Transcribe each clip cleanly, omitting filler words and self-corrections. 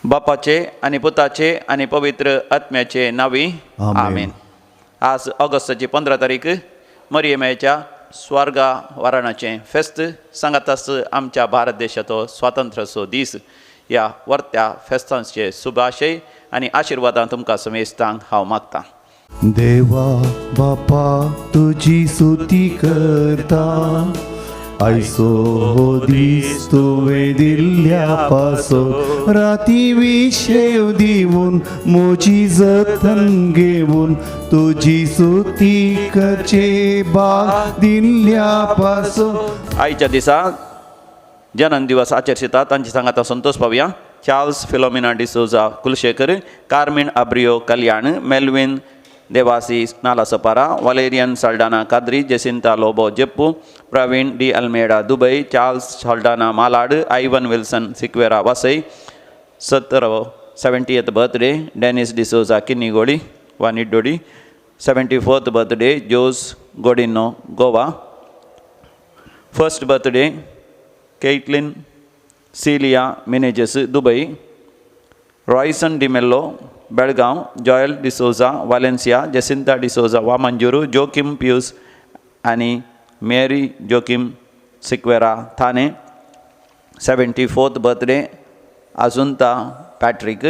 बापाचे आणि पुताचे आणि पवित्र आत्म्याचे नावी आमेन. आज ऑगस्टची 15 तारीख मरियमेच्या स्वर्गावरणाचे फेस्त सांगताच आमच्या भारत देशाचो स्वातंत्र्याचो दीस. या वर्त्या फेस्तांचे शुभाशय आणि आशीर्वादां तुमकां समेस्तांक हांव मागतां. देवा बापा तुझी स्तुती करता, आयसो हो दीस तुवें दिल्ल्या पासो, राती विशेव दिवून मोजी जतन घेवून तुझी स्तुती करचे भाग दिल्ल्या पासो. आयच्या दिसा जन्म दिवस आचरितात तांची सांगाता संतोष पावया. Charles Philomena D'Souza Kulshekar, Carmine Abreo Kalyan, Melvin Devasi Nalasopara, Valerian Saldanha Kadri, Jacinta Lobo Jeppu, Praveen D'Almeida Dubai, Charles Saldanha Malad, Ivan Wilson Sequeira Vasai, 70th birthday Dennis D'Souza Kinnigoli Vanidodi, 74th birthday Jose Godinho Goa, 1st birthday Caitlin Celia Menezes Dubai, Royson D'Mello Belgaum, Joel D'Souza Valencia, Jacinta D'Souza Vamanjoor, Joachim Pius आणि Mary Joachim Sequeira Thane, 74th birthday अजुंता Patrick,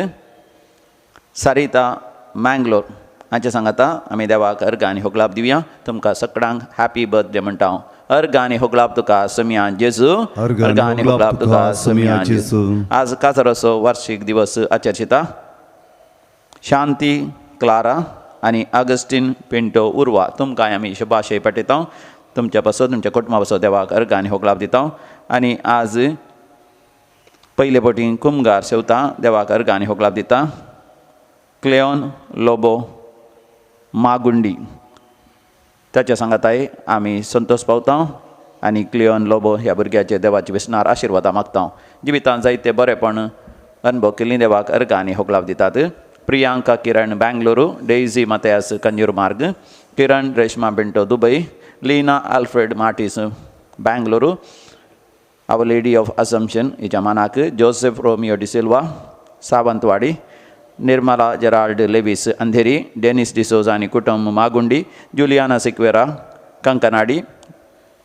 सारिता Mangalore हांचे सांगाता आमी देवाक अर्घ आनी होगलाप दिवया. तुमकां सगळ्यांक हॅपी बर्थडे म्हणटा हांव. अर्घ आनी होगलाप तुका समिया जेजू, अर्घ आनी होगलाप तुका समिया जेजू. आज काजराचो वार्षिक दिवस आचरिता. शांती क्लारा आणि ऑगस्टीन पिंटो उर्वा तुमकां आमी शुभाशय पाठयता. तुमच्या पासत तुमच्या कुटुंबा पासत देवाक अर्घ आनी होगलाप दिता. आनी आज पयले फावटी कुमगार शेवता देवाक अर्घ आनी होगलाप दिता. क्लेओन लोबो मागुंडी त्याच्या सांगाताय आमी संतोष पावता आनी क्लिओन लोबो ह्या भुरग्याचे देवाचे विस्नार आशिर्वादा मागता. जिवितांत जायते बरेपण अनुभव केल्ली देवाक अर्घ आनी होगलाप दितात. Priyanka Kiran Bengaluru, Daisy Mathias Kanjur Marg, Kiran Reshma Pinto Dubai, Leena Alfred Martis Bengaluru, Our Lady of Assumption हिच्या मानाक, Joseph Romeo D'Silva Sawantwadi, Nirmala Gerald Lewis Andheri, Dennis D'Souza आणि कुटुंब मागुंडी, Juliana Sequeira Kankanady,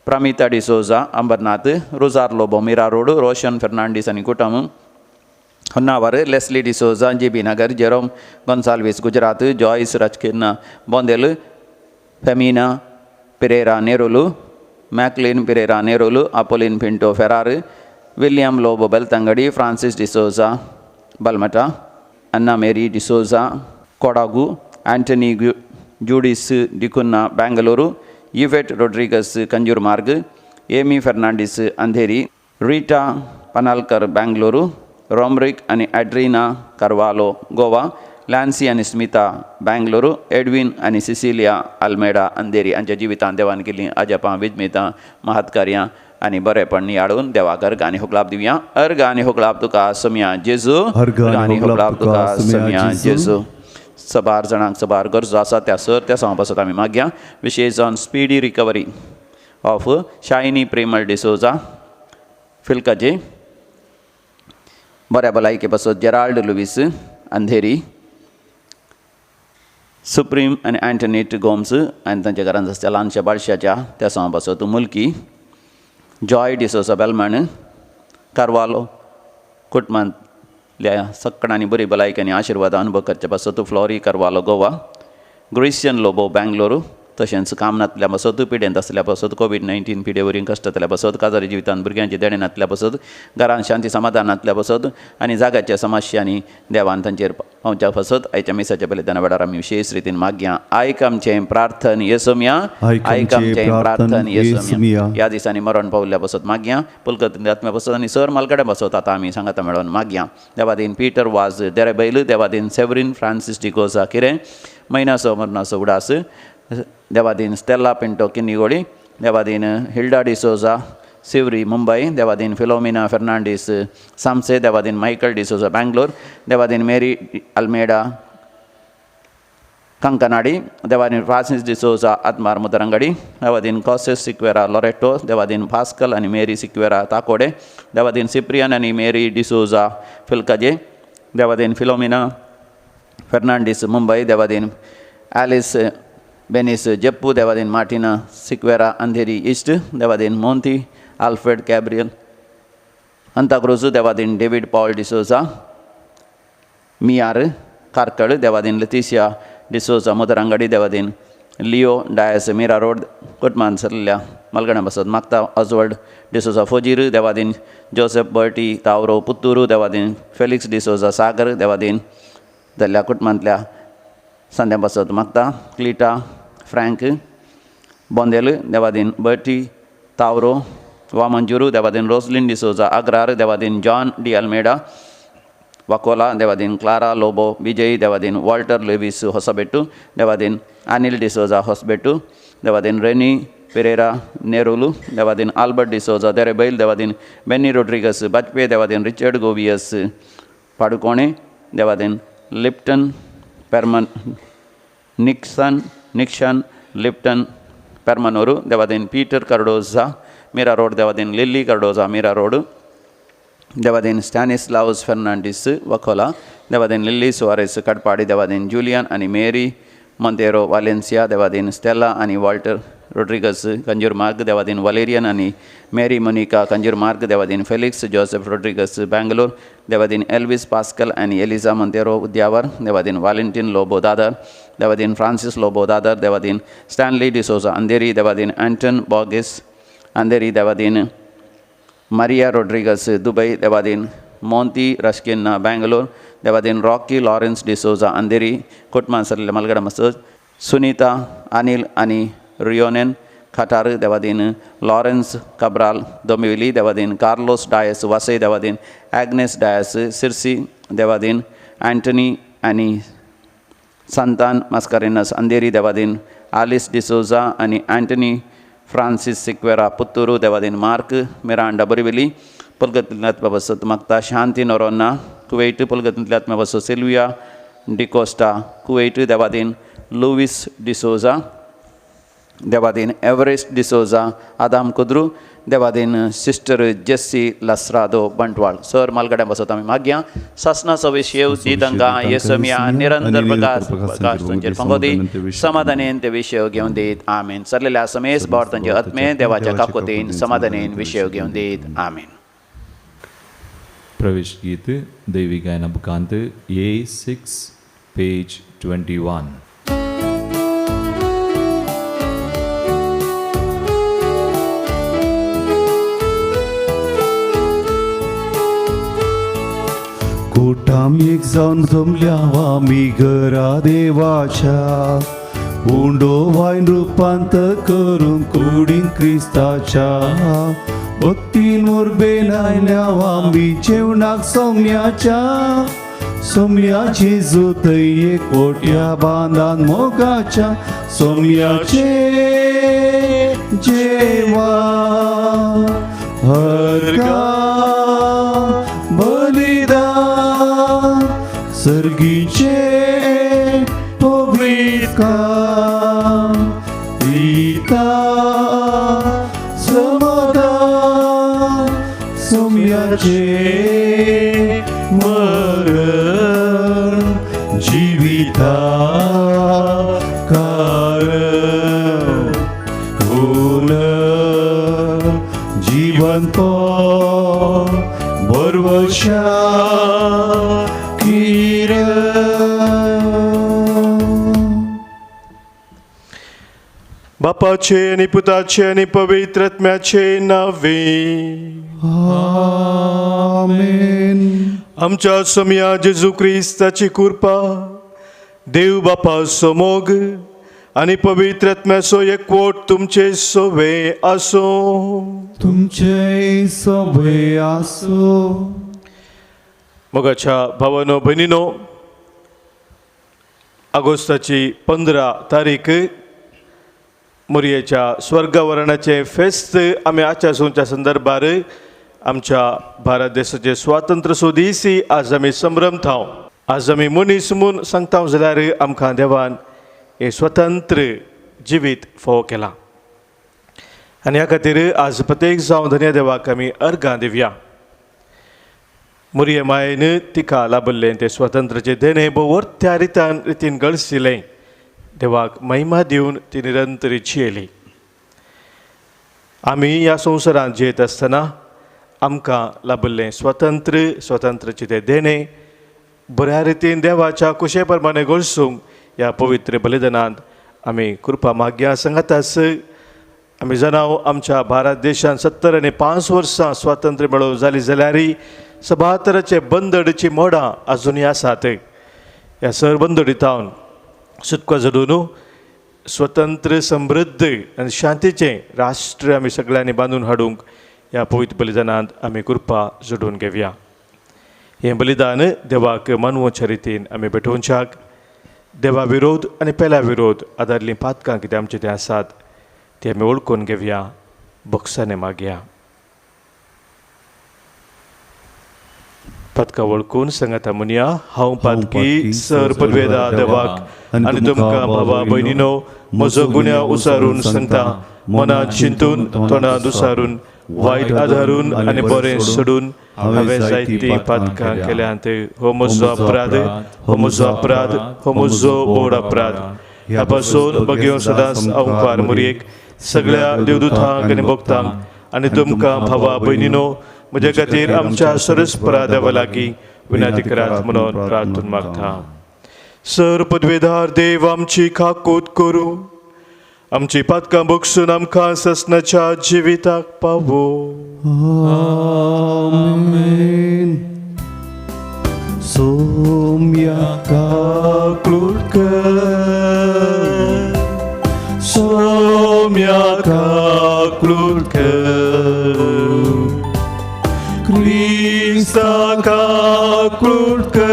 Pramita D'Souza Ambernath, Rosario Lobo Mira Road, Roshan Fernandes आणि कुटुंब Honnavar, Leslie D'Souza GB Nagar, Jerome Gonsalves Gujarat, Joyce रचकिन बोंदेल, फेमिना पिरेरा नेरोलू, मैक्लिन पिरेरा नेरोलू, अपोलिन पिंटो फेरार, विलियम लोबो बेलतंगडी, फ्रांसिस डिसोजा बलमटा, अन्ना मेरी डिसोजा कोडागू, एंटनी जूडिस डिकुन्ना बेंगलुरू, युवेट रोड्रिगस कंजूर मार्ग, एमी फर्नांडिस अंधेरी, रीटा पनालकर बेंगलुरू, रोमरिक आणि ॲड्रिना कार्वालो गोवा, लॅन्सी आणि स्मिता बेंगलुरू, एडविन आणि सिसिलिया अल्मेडा अंधेरी यांच्या जिवितांत देवान केली अजपां विजमितां महत्कार्यां आणि बरेपण नियाळून देवाक अर्घ आनी होगलाप दिवया. अर्घ आनी होगलाप तुका समिया जेजू, अर्घ आनी होगलाप तुका समिया जेजू. सबार जाणांक सबार गरजो आसा त्या त्या समा पासत आमी मागया. विशेष on speedy recovery of Shiny Premal D'Souza फिल्काजे, बऱ्या भलायके पासत जेराल्ड लुईस अंधेरी, सुप्रीम आणि अँटनीट गोम्स आणि तांच्या घरांत आसच्या ल्हानशा बाळशाच्या त्या समा पासत मुलकी, जॉय डिसोसा बेलमण कार्वालो कुटुंबांतल्या सगळ्यांनी बरी भलायकी आशिर्वाद अनुभव करचे पासत फ्लोरी कार्वालो गोवा, ग्रिशियन लोबो बेंगलुरू, तशेंच काम नातल्या पासत पिडेंत आसल्या पासत कोविड-19 पिडेवरी कश्ट जातल्या पासत काजारी जिवितांत भुरग्यांचे देणे नातल्या पासत घरांत शांती समाधान नातल्या पासत आनी जाग्याच्या समस्यांनी देवान तांचेर पावच्या पासत आयच्या मिसाच्या बलिदाना वेळार आमी विशेष रितीन मागया. आयक आमचें प्रार्थन येसुमिया, आयक आमचें प्रार्थन येसुमिया. ह्या दिसांनी मरण पावल्ल्या पासत मागया. पुलकत आत्म्या पासत आनी सर मालगड्या पासत आतां आमी सांगाता मेळोन मागया. देवादीन पीटर वाज देरेबैल, देवादीन सेवरीन फ्रांसिस डिकोजा किरें, मैनासो मरनासो उडास, देवादीन स्टेला पिंटो किन्नीगोडी, देवादीन हिल्डा डिसोजा सिवरी मुंबई देवादीन फिलोमिना फर्नांडिस सामसे देवादीन माइकल डिसोजा बेंगलोर देवादीन मेरी अल्मेडा कंकनाडी देवादीन फ्रांसिस डिसोजा आत्मार मुदरंगडी देवादीन कॉसेस सिक्वेरा लोरेटो देवादीन पास्कल आणि मेरी सिक्वेरा ताकोडे देवादीन सिप्रियन आणि मेरी डिसोजा फिलकजे देवादीन फिलोमिना फर्नांडिस मुंबई देवादीन ॲलिस बेनिस जेप्पू देवादीन मार्टिना सिक्वेरा अंधेरी ईस्ट देवादीन मोंती आल्फ्रेड कॅब्रियल अंताक्रूज देवादीन डेविड पॉल डिसोजा मियार कारकळ देवादीन लतिसिया डिसोजा मुदरंगडी देवादीन लिओ डायस मीरा रोड कुटमान सरल्या मलगणा बसत मागता ऑजवर्ड डिसोजा फोजीर देवादीन जोसेफ बर्टी तावरो पुत्तूरू देवादीन फेलिक्स डिसोजा सागर देवादीन दल्ल्या कुटमांतल्या संध्या बसत मागता क्लिटा फ्रँक बोंदेल देवादीन बर्टी तावरो वामंजुरू देवादीन रोसलिन डिसोजा अग्रार देवादीन जॉन डी अल्मेडा वकोला देवादीन क्लारा लोबो विजयी देवादीन वॉल्टर लेविस होसबेट्टू देवादीन अनिल डिसोजा होसबेट्टू देवादीन रेनी पेरेरा नेरुलू देवादीन आल्बर्ट डिसोजा देरेबैल देवादीन बेनी रोड्रिगस बाजपे देवादीन रिचर्ड गोवियस पाडुकोणे देवादीन लिप्टन पेरमन निक्सन लिप्टन पेरमनोरू देवादीन पीटर कार्डोजा मीरा रोड देवादीन लिली कार्डोजा मीरा रोड देवादीन स्टॅनिस्लावस फर्नांडिस वकोला देवादीन लिली सुआरेस कडपाडी देवादीन जुलियन आणि मेरी मोंतेरो वालेन्सिया देवादीन स्टेला आणि वॉल्टर रोड्रिगस कंजूर मार्ग देवादीन वलेरियन आणि मेरी मोनिका कंजूर मार्ग देवादीन फेलिक्स जोसेफ रोड्रिगस बेंगलोर देवादीन एल्विस पास्कल आणि एलिजा मोंतेरो उद्यावर देवादीन वालेंटिन लोबो दादर देवादीन फ्रांसिस लोबो दादर देवादीन स्टॅनली डिसोजा अंधेरी देवादीन अँटन बॉगिस अंधेरी देवादीन मारिया रोड्रिगस दुबई देवादीन मोंती रश्किन बेंगलोर देवादीन रॉकी लॉरेन्स डिसोजा अंधेरी कुटमान सरल्या मलगडा मसद सुनीता अनिल आणि रियोनेन खटार देवादीन लॉरेन्स कब्राल दोमिविली देवादीन कार्लोस डायस वसई देवादीन ॲग्नेस डायस सिर्सी देवादीन अँटनी आणि संतान मस्कारिनस अंधेरी देवादीन आलिस डिसोजा आणि अँटनी फ्रांसिस सिक्वेरा पुत्तूरू देवादीन मार्क मिरांडा बोरिविली पुलगतींतल्यात बसत मागता शांती नोरोना कुवेट पुलगतींतल्यात बसत सिल्विया डिकोस्टा कुवेट देवादीन लुईस डिसोजा देवादीन एव्हरेस्ट डिसोजा आदाम कुद्रू देवादीन सिस्टर जेस्सी लसरादो बंटवाळ सर मालगड्या बसत आम्ही माग्या ससना सविशेव दिदंगा येसमिया निरंतर प्रकाश तुमचे पंगोदी समाधानेन ते विषय घेऊन देत आमेन सरलेल्या समेस बावरतांचे आत्मे देवाच्या काकोतीन समाधानेन विषय घेऊन देत आमेन प्रवेश गीत देवी गायना बुकांत A6 पेज 21 कोटाम एक जाऊन जमल्या मी घरा देवाच्या उंडो वाईन रूपांत करून कुडीन क्रिस्ताच्या भक्तीन मोरबे लायल्या मी जेवणाक सोम्याची जोतये कोट्या बांधान मोगाच्या सोम्याचे जेवा हरका बलिदान सर्गीचे पवित्र पिता समाधान सोम्याचे मरण जीविता कारण होल जीवन बरवशा किर बापाचे आणि पुताचे आणि पवित्रात्म्याचे नावे आमेन. आमच्या सोम्या जेजू ख्रिस्ताची कृपा देव बापा समोग आणि पवित्रात्म्याचो एकवट तुमचे सोबे असो तुमचे सोबे असो. मोगाच्या भावानो बहिणीनो ऑगस्टाची 15 तारीख मुरयेच्या स्वर्गवरणाचे फेस्त आमी आजच्या सोंच्या संदर्भार आमच्या भारत देशाचे स्वातंत्र्य सोदीसी आज आमी संभ्रमताव. आज आमी मनीस म्हूण सांगता जाल्यार आमकां देवान हे स्वतंत्र जिवीत फोव केला आनी ह्या खातीर आज प्रत्येक जावं धन्य देवाक आमी अर्गां दिवया. मुरये मायेन तिका लाभल्लें तें स्वातंत्र्याचें देणे त्या रितीन गळसिलें. देवाक महिमा दिवन ती निरंतर जियेली. आमी ह्या संवसारांत जियेत आसतना आमकां लाभल्लें स्वातंत्र्याचें तें देणें बऱ्या रितीन देवाच्या कुशे प्रमाणे गळसूंक ह्या पवित्र बलिदानांत आमी कृपा मागया. सांगातास आमी जाणाव आमच्या भारत देशांत 70 वर्सां स्वातंत्र्य मेळोवन जाली जाल्यारय 77 बंदडची मोडां आजुनूय आसात. ह्या सर बंदडीतावन सुटको जोडून स्वतंत्र समृद्ध आनी शांतीचें राष्ट्र आमी सगळ्यांनी बांदून हाडूंक ह्या पवित्र बलिदानांत आमी कृपा जोडून घेवया. हें बलिदान देवाक मानवच्या रितीन आमी पेटोवच्याक देवा विरोध आनी पेल्या विरोध आदारलीं पातकां कितें आमचें तें आसात ती आमी ओळखून घेवया. बोक्साने मागया. पदकां वळखून सांगाता म्हणया, हांव पातकी सर पदवेदार देवाक आनी तुमकां भावा भयणीनो म्हजो गुन्यांव उसारून सांगता. मनांत चिंतून तोंडांत उसारून वायट आदारून आनी बरें सोडून हांवें जायतीं पातकां केल्यांत. हो म्हजो अपराध, हो म्हजो अपराध, हो म्हजो व्हड अपराध. ह्या पासून बगयो सदांच अवकार मुरयेक सगळ्या देवदूतांक आनी भक्तांक आनी तुमकां भावा भयणीनो म्हजे खातीर आमच्या सरस्परा देवा लागीं विनंती करात म्हणून प्रार्थून मागता. सर पदवेदार देव आमची खाकूत करूं, आमची पातकां बगसून आमकां ससनाच्या जिविताक पावो. आमेन. सोम्याका क्लुटकर, सोम्याका क्लुटकर, क्रिस्ताका क्लुटकर,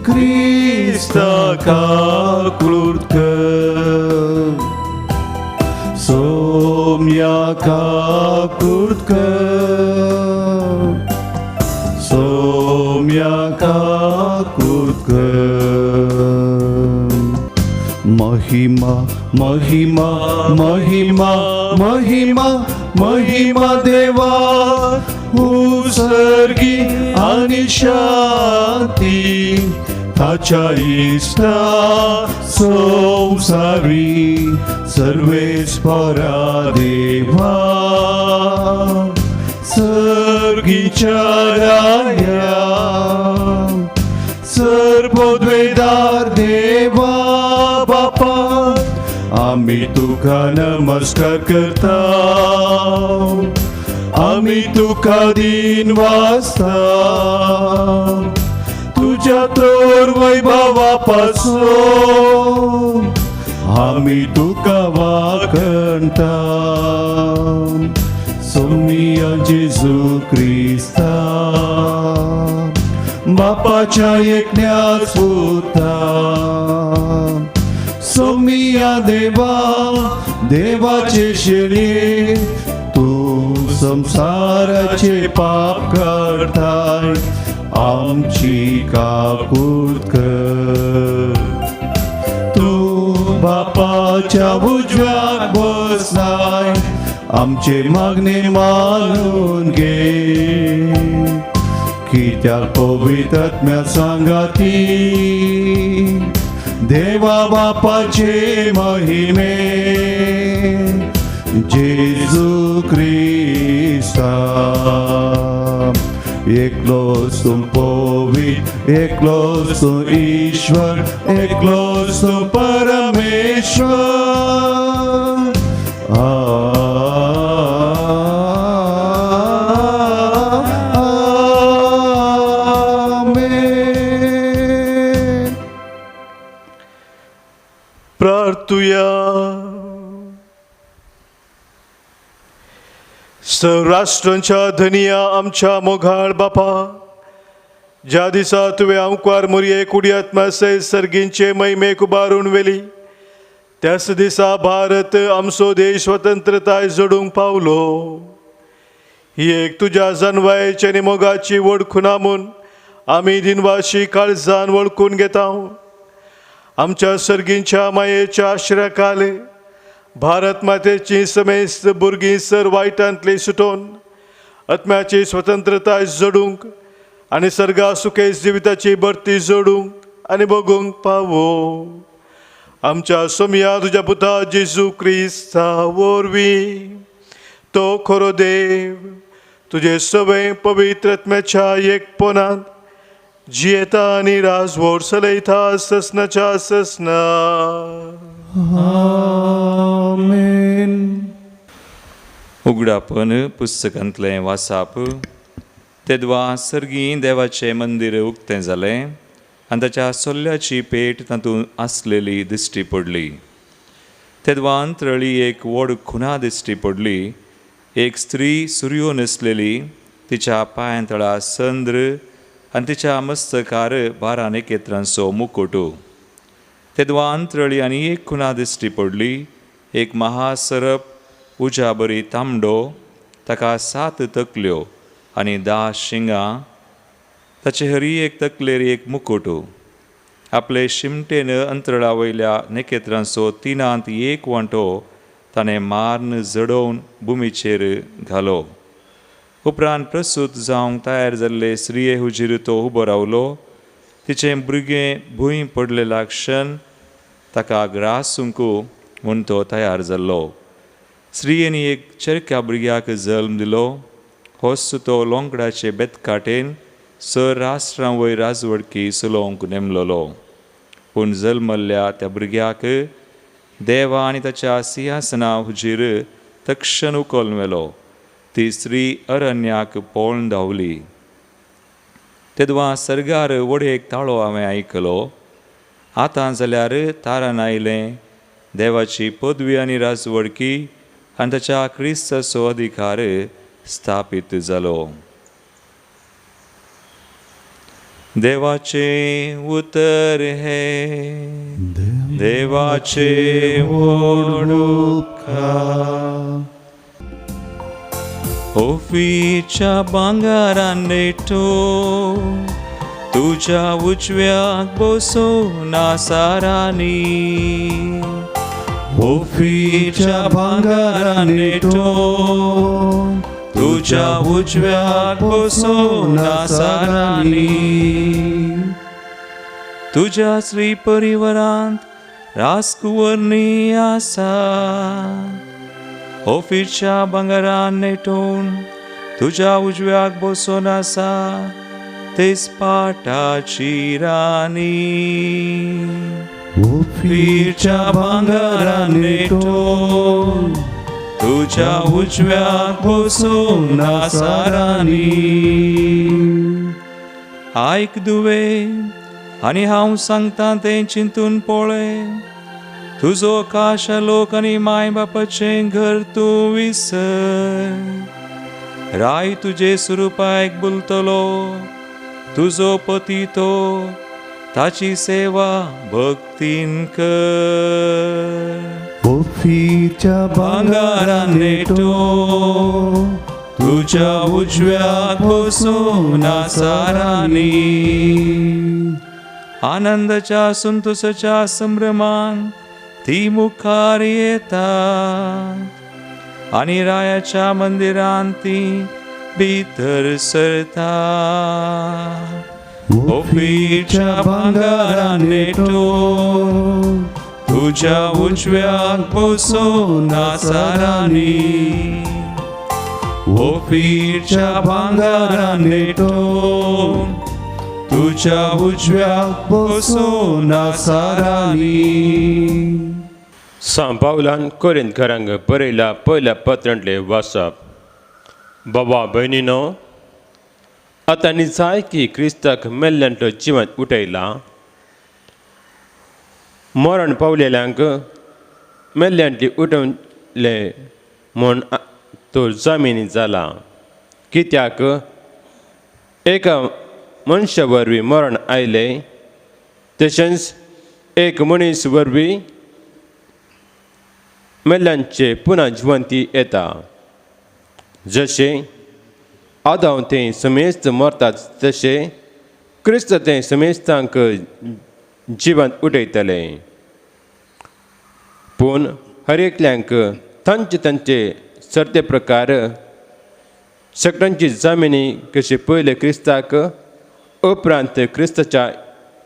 क्रिस्ताका क्लुटकर, सोम्याका क्लुटकर, सोम्याका क्लुटकर. महिमा महिमा महिमा महिमा महिमा देवा उसर्गी आणि शांती ताच्या इष्टा संसारी सर्वेश्वरा देवा सर्गीच्या राया सर्वोद्वेदार देवा बापा आम्ही तुका नमस्कार करता. आम्ही तुका दिन वाजता तुझ्या थोर वैभवापासून आम्ही तुका वाखणता. सोमिया जेजू क्रिस्ता बापाच्या एकट्या सुता. सोमिया देवा देवाचे शेळी तू संसाराचे पाप करताय आमची काकूत कर. तू बापाच्या उजव्याक बसलाय आमचे मागणे मानून घे. कित्याक पवित्र आत्म्या सांगाती देवा बापाचे महिमे जेजू क्रिस्ता एकलोच तू पवित्र एकलोच तू ईश्वर एकलोच तू परमेश्वर. प्रार्थुया. सौराष्ट्रांच्या धनिया आमच्या मोघाळ बापा, ज्या दिसा तुवें अवकार मुरये कुडी आत्मा सयत सर्गींचे महिमेक उबारून वेली त्याच दिसा भारत आमचो देश स्वतंत्रताय जडूंक पावलो. ही एक तुज्या जानवायेची आनी मोगाची वळखुना म्हूण आमी दिनवाशी काळजान वळखून घेता. आमच्या सर्गींच्या मायेच्या आश्रयाखाली भारत मातेची समेस्त भुरगीं सर वायटांतली सुटोवन आत्म्याची स्वतंत्रताय जडूंक आनी सर्गा सुखे जिविताची बर्ती जोडूंक आनी भोगूंक पावो. आमच्या सोमया तुज्या पुता जेजू क्रिस्ता वरवीं तो खरो देव तुजे सगळे पवित्र आत्म्याच्या एकपणांत जियेता आनी राजवट चलयता ससनाच्या ससना. आमेन. उगडापण पुस्तकांतलें वाचप. तेदवा सर्गीं देवाचें मंदीर उक्तें जालें आनी ताच्या सोल्ल्याची पेट तातूंत आसलेली दिश्टी पडली. तेदवा अंतरळी एक व्हड खुना दिश्टी पडली. एक स्त्री सुर्यो न्हेसलेली, तिच्या पांय तळा संद्र आनी तिच्या मस्तकार 12 नखेत्रांचो मुकुट. तेदवा अंतरळी आनी एक खुना दिश्टी पडली. एक महासरप उज्या बरी तांबडो, ताका 7 तकल्यो आनी 10 शिंगां, ताचे हरी एक तकलेर एक मुकुट. आपले शिमटेन अंतरळा वयल्या नखेत्रांचो 3 एक वांटो ताणें मार्न जडोवन भुमीचेर घालो. उपरांत प्रसूत जावंक तयार जाल्ले स्त्रिये हुजीर तो उबो रावलो. तिचें भुरगें भूंय पडलेला क्षण ताका ग्रासूंक म्हूण तो तयार जाल्लो. स्त्रियेनी एक चरक्या भुरग्याक जल्म दिलो. होच तो लोंकडाचे बेतकाटेन सर राष्ट्रां वयर राजवडकी चलोवंक नेमलोलो. पूण जल्मल्ल्या त्या भुरग्याक देवा आनी ताच्या सिंहासना हुजीर तक्षण उखोल मेलो. ती स्त्री अरण्याक पळोवन धांवली. तेदवा सर्गार वडेक ताळो हांवें आयकलो. आतां जाल्यार तारण आयलें. देवाची पदवी आनी राजवडकी आनी ताच्या क्रिस्ताचो अधिकार स्थापीत जालो. देवाचे उतर हे देवाचे व्हड उपकार. ओफीच्या भांगारान नेटो तुझ्या उजव्याक बसून आसारांनी. ओफीच्या भांगारान नेटो तुझ्या उजव्याक बसून आसारांनी. तुझ्या श्री परिवारांत राजकुंवरनी आसा. ओफीच्या भांगारान नेटोवन तुझ्या उजव्याक बसून आसा तेच पाटाची राणी. ओफीच्या भांगारान नेटोवन तुझ्या उजव्याक बसून आसा राणी. आयक दुवे आनी हांव सांगता तें चिंतून पळय. तुजो काशा लोक आनी माय बापाचें घर तूं विसर. राय तुजे स्वरुपाक बुलतलो. तुजो पती तो ताची सेवा भक्तीन कर. ओफीच्या भांगारान नेटो तुझ्या उजव्याक बसून आसा राणी. आनंदाच्या संतोषाच्या संभ्रमान ती मुखार येता आनी रायाच्या मंदिरांत ती भितर सरता. ओफीच्या भांगारान नेटो तुझ्या उजव्याक बसून आसा राणी. ओफीच्या भांगारान नेटो तुझ्या उजव्याक बसून आसा राणी. सांत पावलान कोरिंथकारांक बरयला पयल्या पत्रांतले वाचप. बाबा भयणीनो, आतां जाय की क्रिस्ताक मेल्ल्यांतलो जिवंत उठयला. मरण पावलेल्यांक मेल्ल्यांतली उठवले म्हूण तो जामीन जाला. कित्याक एका मनशा वरवीं मरण आयलें, तशेंच एक मनीस वरवीं मेल्ल्यांचे पुन्हा जिवंती येता. जशे आदाम ते समेस्त मरतात तशे क्रिस्त ते समेस्तांक जिवंत उठयतले. पूण हर एकल्यांक तांचे तांचे सर्ते प्रकार सगळ्यांची जमिनी कशी पयले क्रिस्ताक उपरांत क्रिस्ताच्या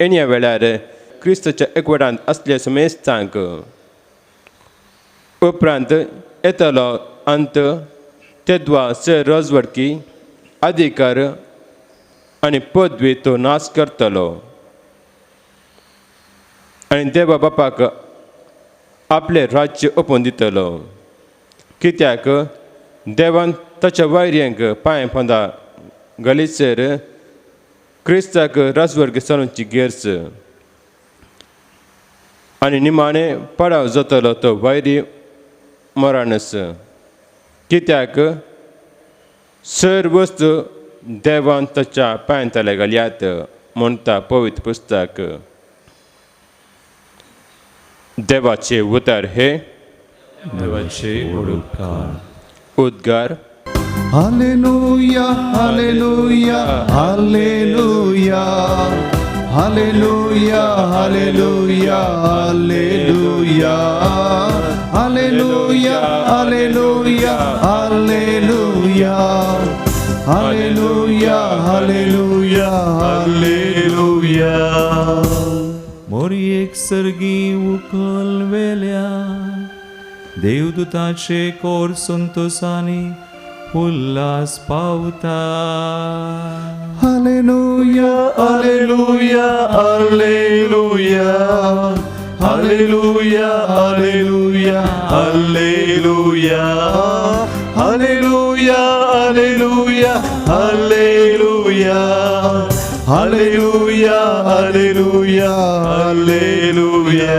येण्या वेळार क्रिस्ताच्या एकवटांत असले समेस्तांक उपरांत येतलो अंत तेद्वा स रोजवडकी अधिकार आनी पदवी तो नाश करतलो आनी देवा बापाक आपले राज्य ओपून दितलो. कित्याक देवान ताच्या वायऱ्यांक पांय पोंदा घालीसर क्रिस्ताक राजवर्ग चलोवची गेर्स आनी निमाणें पडाव जातलो तो वायरी मरणस. कित्याक सर वस्तू देवान ताच्या पांयतले घाल्यात म्हणटा पवित्र पुस्तक. देवाचे उतर हे देवाचे उद्गार. हालेलुया हालेलुया हालेलुया हालेलुया हालेलुया हालेलुया हालेलुया हालेलुया हालेलुया हालेलुया हालेलुया हालेलुया. मोरी एक सर्गी उखलवेल्या देवदूताचे कोर संतोषानी उल्हास पावता. हालेलुया हालेलुया हालेलुया हालेलुया हालेलुया हालेलुया हालेलुया हालेलुया हालेलुया हालेलुया हालेलुया हालेलुया.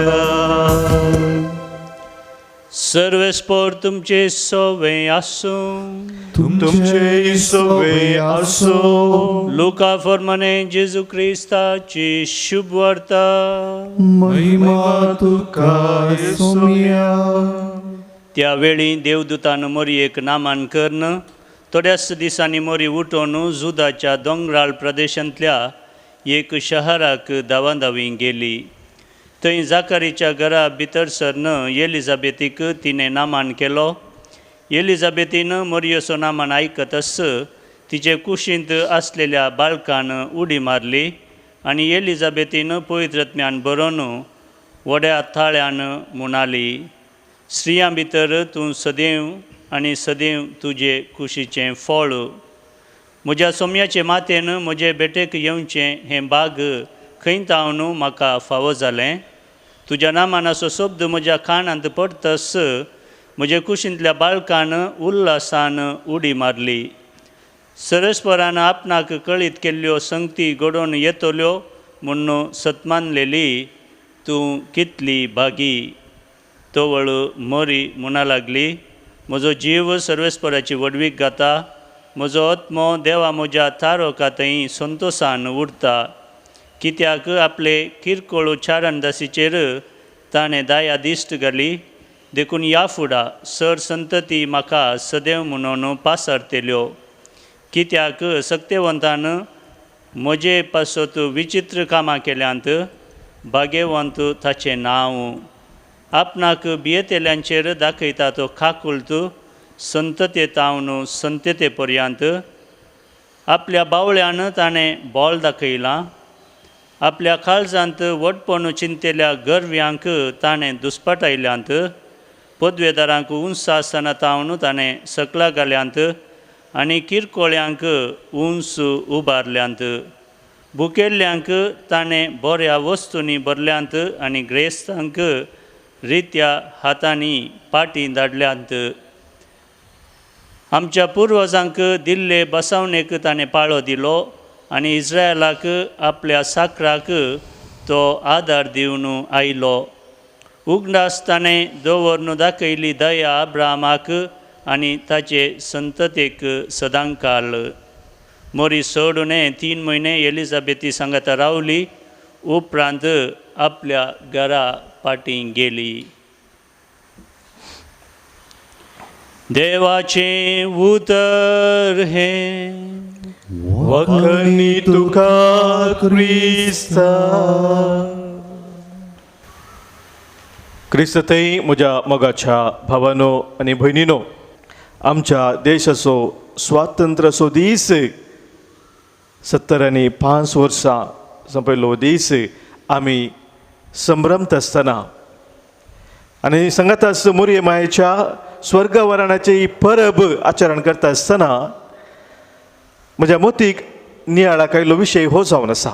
सर्वेस्पर तुमचे सोवे आसो. तुमचे सोवे आसो. लुका फर्माने जेजू क्रिस्ताची शुभ वार्ता. महिमा तुका सोम्या. त्यावेळी देवदूतान मोरयेक नामांकन थोड्याच दिसांनी मोरी उठोन जुदाच्या दोंगराळ प्रदेशांतल्या एक शहराक धांवाधांवी गेली. थंय जाकारीच्या घरा भितर सरन एलिझाबेथीक तिणें नामान केलो. एलिझाबेथीन मोरयेचो नामान आयकतच तिचे कुशींत आसलेल्या बाळकान उडी मारली आनी एलिझाबेथीन पवित्रत्म्यान बरोवन व्हड्या थाळ्यान म्हणाली, स्त्रियां भितर तूं सदैव आनी सदैव तुजे कुशीचें फळ. म्हज्या सोम्याचे मातेन म्हजे बेटेक येवचें हें भाग खंय तावन म्हाका फावो जालें. तुज्या नामानाचो शब्द म्हज्या कानांत पडतस म्हजे कुशींतल्या बाळकान उल्हासान उडी मारली. सरस्परान आपणाक कळीत केल्ल्यो संगती घडोवन येतल्यो म्हूण सतमानलेली तूं कितली भागी. तोवळ मोरी म्हणा लागली, म्हजो जीव सर्वेस्पराची वडवीक घाता. म्हजो आत्मो देवा म्हज्या थारोकातय संतोशान उरता. कित्याक आपले किरकोळ उच्चारणदासीचेर ताणें दया दिश्ट घाली. देखून ह्या फुडा सर संतती म्हाका सदैव म्हणून पासरतेल्यो. कित्याक सक्तेवंतान म्हजे पासत विचित्र कामां केल्यांत भाग्यवंत ताचें नांव. आपणाक भियेतेल्यांचेर दाखयता तो खाकुल्त संतते तावन संतते पर्यंत. आपल्या बावळ्यान ताणें बोल दाखयलां. आपल्या काळजांत वटपण चिंतेल्या गर्व्यांक ताणें दुस्पटायल्यांत. पदवेदारांक उंच आसतना तावन ताणें सकला घाल्यांत आनी किरकोळ्यांक उंच उबारल्यांत. भुकेल्ल्यांक ताणें बऱ्या वस्तूंनी भरल्यांत आनी ग्रेस्तांक रित्या हातांनी पाटी धाडल्यांत. आमच्या पुर्वजांक दिल्ले बसवणेक ताणें पाळो दिलो आनी इस्रायलाक आपल्या साकराक तो आदार दिवन आयलो. उगडास ताणें दवरून दाखयली दया अब्राहमाक आनी ताचे संततेक सदांकाल. मोरी सोडून 3 म्हयने एलिझाबेथी सांगाता रावली. उपरांत आपल्या घरा पाटी गेली. देवाचे उतर हे वखणी तुका क्रिस्ता. क्रिस्ततय म्हज्या मोगाच्या भावानो आनी भयणीनो, आमच्या देशाचो स्वातंत्र्याचो दीस 75 वर्सां संपयलो दीस आमी संभ्रमत आसतना आनी सांगाताच मोरये मायेच्या स्वर्गवरणाची ही परब आचरण करता आसतना म्हज्या मोतीक नियाळाक आयिल्लो विशय हो जावन आसा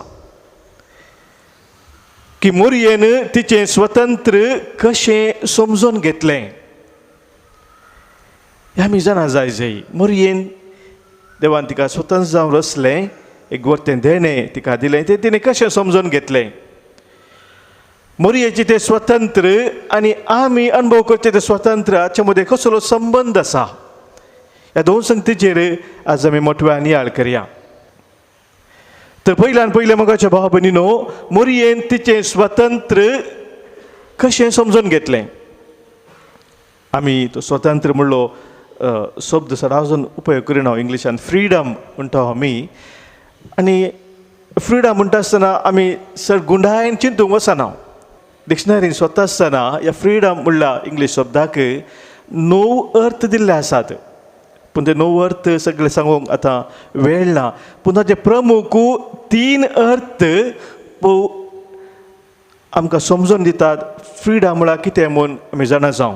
की मोरयेन तिचें स्वतंत्र कशें समजून घेतलें हें आमी जाणा जाय. मोरयेन देवान तिका स्वतंत्र जावन रचलें, एक वर्तें देणें तिका दिलें, तें तिणें कशें समजून घेतलें. मोरयेचें तें स्वतंत्र आनी आमी अनुभव करचें तें स्वतंत्र हाचे मदें कसलो संबंद आसा, ह्या दोन संगतीचेर आज आमी मोठ्या नियाळ करया. तर पयल्यान पयलें मोगाच्या भाव भयणीनो, मोरयेन तिचें स्वतंत्र कशें समजून घेतलें. आमी तो स्वतंत्र म्हणलो शब्द सदांचून उपयोग करिना, इंग्लिशान फ्रीडम म्हणटा आमी, आनी फ्रीडम म्हणटा आसतना आमी चड गुंडायेन चिंतूंक वचना. डिक्शनरीन स्वता आसतना ह्या फ्रीडम म्हणल्या इंग्लीश शब्दाक 9 अर्थ दिल्ले आसात, पूण ते 9 अर्थ सगळे सांगूंक आतां वेळ ना. पूण ताचे प्रमुख 3 अर्थ आमकां समजून दितात फ्रीडम म्हळ्यार कितें म्हूण आमी जाणा जावं.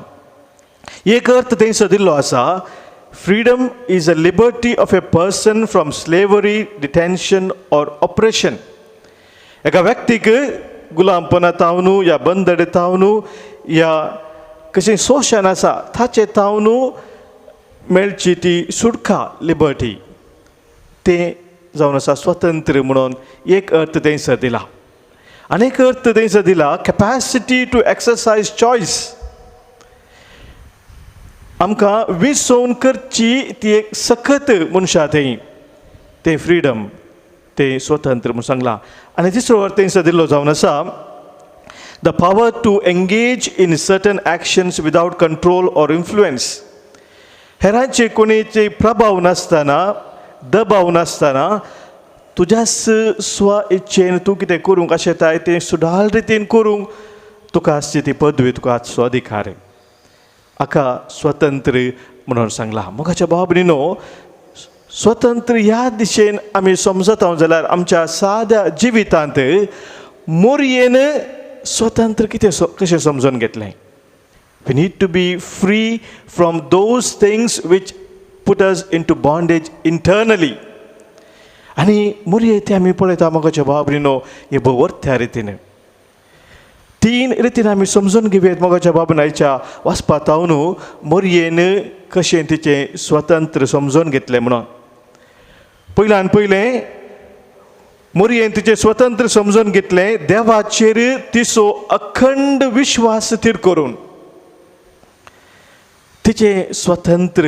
एक अर्थ थंयसर दिल्लो आसा, freedom is a liberty of a person from slavery, detention or operation. एका व्यक्तीक गुलामपणांतावन या बंदडेतावन या कशें शोशण आसा ताचे तावन मेळची ती सुटका, लिबर्टी, तें जावन आसा स्वतंत्र म्हणून एक अर्थ थंयसर दिला. आनीक अर्थ थंयसर दिला कॅपॅसिटी टू एक्सरसायज चॉयस. आमकां विसोवन करची ती एक सखत मनशा थंय, तें फ्रीडम, तें स्वतंत्र म्हणून सांगलां. आनी तिसरो अर्थ थंयसर दिल्लो जावन आसा the power to engage in certain actions without control or influence. हेरांचे कोणीचे प्रभाव नासतना, दबाव नासतना तुज्या स्व इच्छेन तूं कितें करूंक आशेताय तें सुडाल रितीन करूंक तुका आसची ती पदवी, तुका आसचो अधिकार. हाका स्वतंत्र म्हणून सांगलां. मोगाच्या भाव भयणीनो, स्वतंत्र ह्या दिशेन आमी समजत जाल्यार आमच्या साद्या जिवितांत मोरयेन स्वतंत्र कशें समजून घेतलें. We need to be free from those things which put us into bondage internally. आनी मोरये ते आमी पळयता मोगाच्या भाव भयणीनो हे भोवत्या रितीन 3 रितीन आमी समजून घेवया. मोगाच्या भाव भयणाच्या वाचपातावन मोरयेन कशें तिचें स्वतंत्र समजून घेतलें म्हणून. पयल्यान पयलें मोरयेन तिचें स्वतंत्र समजून घेतलें देवाचेर तिचो अखंड विश्वास थीर करून. तिचें स्वतंत्र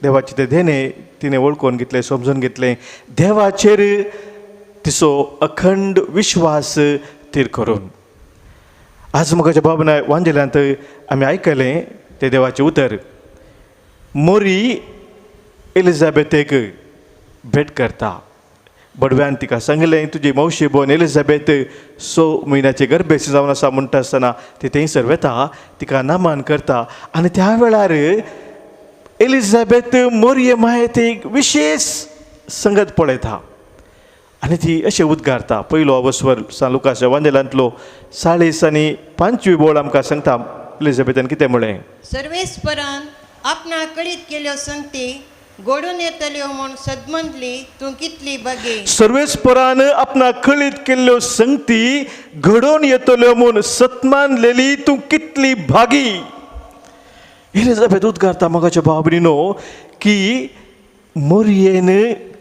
देवाचें तें देणें तिणें वळखून घेतलें, समजून घेतलें देवाचेर तिचो अखंड विश्वास थीर करून. आज मोगाच्या भावना वांजेल्यांत आमी आयकलें तें देवाचें उतर. मोरी एलिझाबेथेक भेट करता. बडव्यान तिका सांगलें तुजी मावशी भोवन एलिझाबेथ 6 म्हयन्याचे गर्भेची जावन आसा म्हणटा आसतना ती थंयसर वेता, तिका नामान करता. आनी त्या वेळार एलिझाबेथ मोरये मायेत एक विशेष संगत पळयता आनी ती अशें उद्गारता. पयलो अवस्वर लुकाच्या वांजेलांतलो 40 आनी 5वी बोळ आमकां सांगता एलिझाबेथान कितें म्हळें. सर्वेस्परान आपणा कळीत केल्यो संगती घडून येतल्यो म्हूण सदमंतली तूं कितली बगे. सर्वेस्परान आपणा कळीत केल्ल्यो संगती घडोवन येतल्यो म्हूण सतमानलेली तूं कितली भागी. एलिझाबेथ उद्गारता मोगाच्या भाव भयणीनो की मोरयेन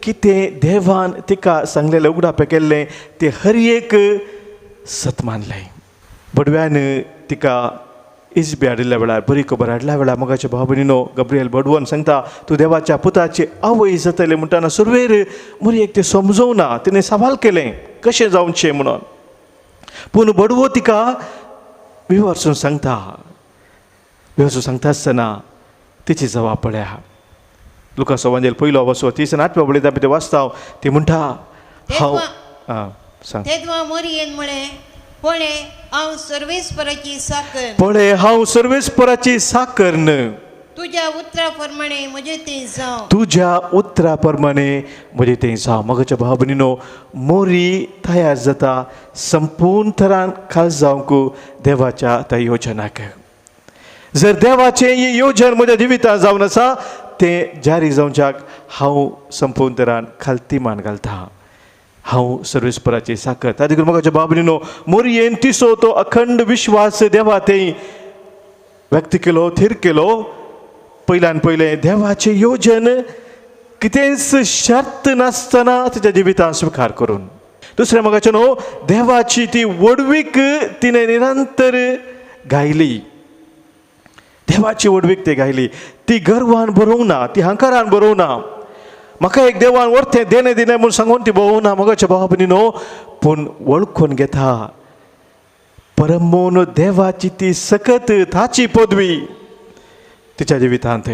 कितें देवान तिका सांगलेलें उगडापे केल्लें तें हर एक सतमानलें. बडव्यान तिका इजबी हाडिल्ल्या वेळार, बरी खबर हाडल्या वेळार मोगाच्या भाव भयणीनो गब्रियल बडवोन सांगता तूं देवाच्या पुताची आवय जातलें म्हणटाना सुरवेर मोरयेक तें समजोवना. तिणें सवाल केलें कशें जावचें म्हणून. पूण बडवो तिका विवरसून सांगता. विवरसून सांगता आसतना तिची जवा पळया लुकास वांजेल पयलो वसो 38 वळेत आमी ते वाचता ती म्हणटा हांव सांग तेदवा मोरयेन म्हळे पळे हांव सर्वेस्पराची साकर पळे हांव सर्वेस्पराची साकर न्ह तुज्या उतरा प्रमाणे म्हजे ते जावं तुझ्या उतरा प्रमाणे म्हणजे ते जावं मगाच्या भाव भयणीनो मोरी तयार जाता संपूर्ण तरान खाल जावंक देवाच्या त्या योजनाक जर देवाचे ही योजन म्हज्या जिवितांत जावन आसा ते जारी जावच्याक हांव संपूर्ण तरान खालतीमान घालता हांव सर्वेस्पराची साकर त्या देखून मगाच्या भाव भयणीनो मोरयेन तिसो तो अखंड विश्वास देवा ते व्यक्त केलो थीर केलो पयल्यान पयलें देवाचें योजन कितेंच शर्त नासतना तिच्या जिवितांत स्विकार करून दुसरें म्हाका न्हू देवाची ती वडवीक तिणें निरंतर गायली देवाची वडवीक ती गायली ती गर्वान बरोवंक ना ती हंकारान बरोवंक ना म्हाका एक देवान व्हरतें देणें दिलें म्हूण सांगून ती भोवूंक ना मगाच्या भावा भयणीनो पूण वळखून घेता परमोन देवाची ती सकत ताची पदवी तिच्या जिवितांत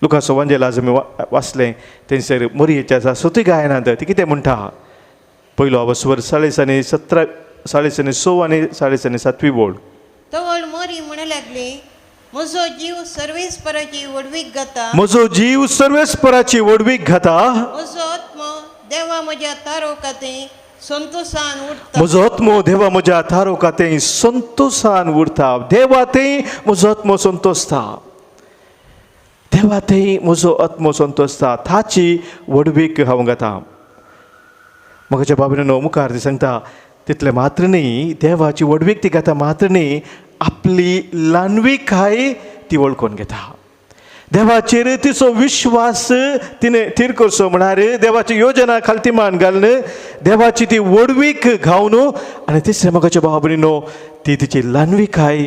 लुकास वांजेल आज आमी वाचलें थंयसर मोरयेच्या स्तुती गायनांत ती कितें म्हणटा पयलो अवस्वर 17:17 16 आनी 7:7 बोल तवळ मोरी म्हणू लागली म्हजो जीव सर्वेस्पराची वडवीक घाता म्हजो जीव सर्वेस्पराची वडवीक घाता म्हजो आत्मो देवा म्हज्या तारोकाते संतोषान उरता म्हजो आत्मो देवा म्हज्या तारोकाते संतोषान उरता देवा ते म्हजो आत्मो संतोषता देवा ते म्हजो आत्मो संतोषता ताची वडवीक हांव घाता म्हाका बाबीनो मुखार ती सांगता तितले मात्र न्ही देवाची वडवीक ती घाता मात्र न्ही आपली ल्हानविकाय ती वळखून घेता देवाचेर तिचो विश्वास तिणें थीर करचो म्हळ्यार देवाची योजना खालतीमान घालून देवाची ती वडवीक घावन आनी तिसरें म्हाका भाव भयणीनो ती तिची ल्हानविकाय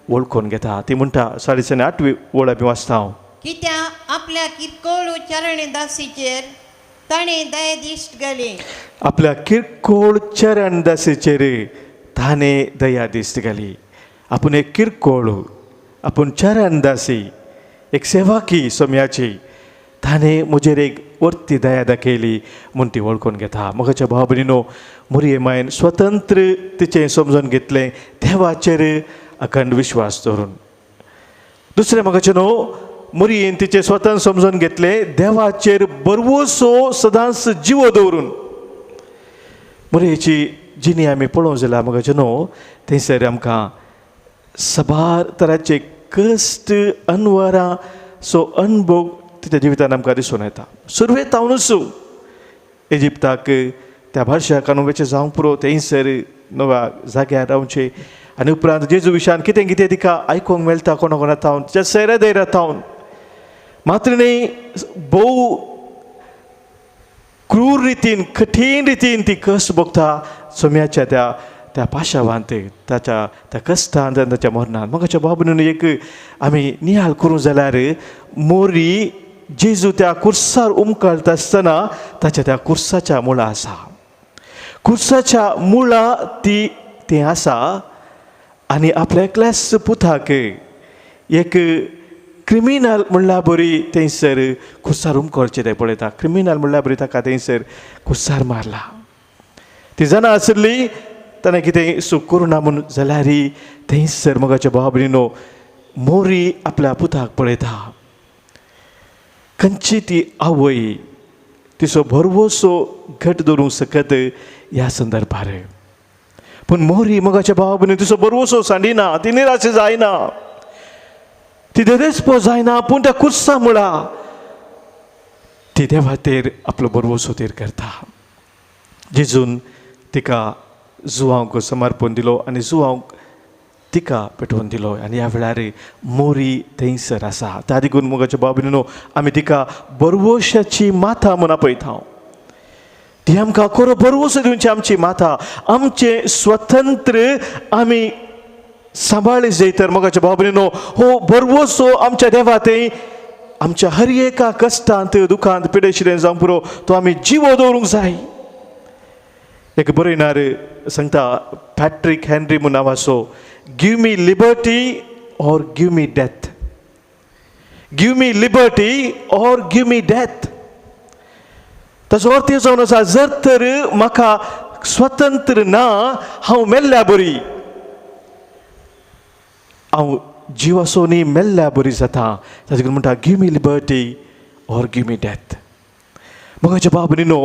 वळखून घेता ती म्हणटा 8:30 वळ आमी वाचता हांव कित्या आपल्या किरकोळ चरण दासीचेर ताणें दया दिश्ट घाली आपल्या किरकोळ चरण दासीचेर ताणें दया दिश्ट घाली आपूण एक किरकोळ आपूण चरण दासी एक सेवाकी सोम्याची ताणें म्हजेर एक वर्ती दया दाखयली म्हूण ती वळखून घेता म्हाका भाव भयणीनो मोरये मायन स्वतंत्र तिचें समजून घेतलें देवाचेर अखंड विश्वास दवरून दुसरें म्हाका न्हू मोरयेन तिचें स्वतंत्र समजून घेतलें देवाचेर बरवोसो सदांच जिवो दवरून मोरयेची जिणी आमी पळोवंक जाल्यार म्हाका न्हू थंयसर आमकां सबार तरांचे कश्ट अनवरां सो अनुभव तिच्या जिवितांत आमकां दिसून येता सुरवेत हांवूच इजिप्ताक त्या भाशा कानुवेचे जावंक पुरो थंयसर नव्या जाग्यार रावचे आनी उपरांत जेजू विशयान कितें कितें तिका आयकूंक मेळटा कोणा कोणा थावन तिच्या सैरा दैरा थावन मात्र न्ही भोव क्रूर रितीन कठीण रितीन ती कश्ट भोगता सोम्याच्या त्या पाशावांत ताच्या त्या कश्टांत आनी ताच्या मरणांत म्हाका बाबून एक आमी नियाळ करूं जाल्यार मोरी जेजू त्या कुर्सार उमकळटा आसतना ताच्या त्या कुर्साच्या मुळा आसा कुर्साच्या मुळा ती आसा आनी आपल्या एकल्याच पुताक एक क्रिमिनल म्हणल्यार बरी थंयसर कुर्सार उमकळचें तें पळयता क्रिमिनल म्हणल्यार बरी ताका थंयसर कुर्सार मारला ती जाणा आसली ताणें कितें सूख करूं ना म्हूण जाल्यार थंयसर मोगाच्या भाव भयणीनो मोरी आपल्या पुताक पळयता खंयची ती आवय तिचो भरवोसो घट धरूंक सकत ह्या संदर्भार पूण मोरी मोगाच्या भाव भयणी तिचो भरवोसो सांडिना ती निराश जायना ती देदेस्पो जायना पूण त्या कुर्सा मुळा ती देवातेर आपलो भरवोसो थीर करता जेजून तिका जुवांक समर्पण दिलो आनी जुवांक तिका पेटोवन दिलो आनी ह्या वेळार मोरी थंयसर आसा त्या देखून मोगाच्या भाव भयणीनो आमी तिका बरवोशाची माथा म्हूण आपयता ती आमकां खरो बरवोसो दिवची आमची माथा आमचे स्वतंत्र आमी सांबाळ्ळे जैतर मोगाच्या भाव भयणीनो हो बरवोसो आमच्या देवा थंय आमच्या हर एका कश्टांत दुखांत पिडेशिरेन जावं पुरो तो आमी जिवो दवरूंक जाय एक बरयणार सांगता पॅट्रीक हेनरी म्हूण नांवाचो give me liberty or give me death give me liberty or give me death. ताचो अर्थ जावन आसा जर तर म्हाका स्वतंत्र ना हांव मेल्ल्या बरी, हांव जिवासोनी मेल्ल्या बरी जाता. ताजे करून म्हणटा give me liberty or give me death. मोगाच्या बाबनीनो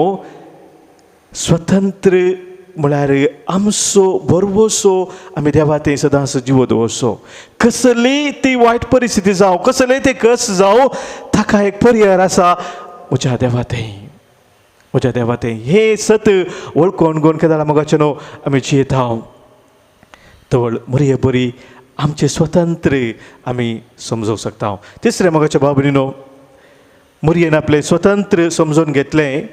स्वतंत्र म्हळ्यार आमचो बरवसो आमी देवा थंय सदांच जिवो दवरचो. कसली ती वायट परिस्थिती जावं, कसले ते कस जावं, ताका एक पर्याय आसा म्हज्या देवा थंय, म्हज्या देवा थंय. हे सत वळखून घेवन केदार मोगाचे न्हू आमी जियेता तवळ मरे बरी आमचे स्वतंत्र आमी समजूंक शकता. तिसरे मोगाच्या बाबनीनो मरयेन आपले स्वतंत्र समजून घेतलें,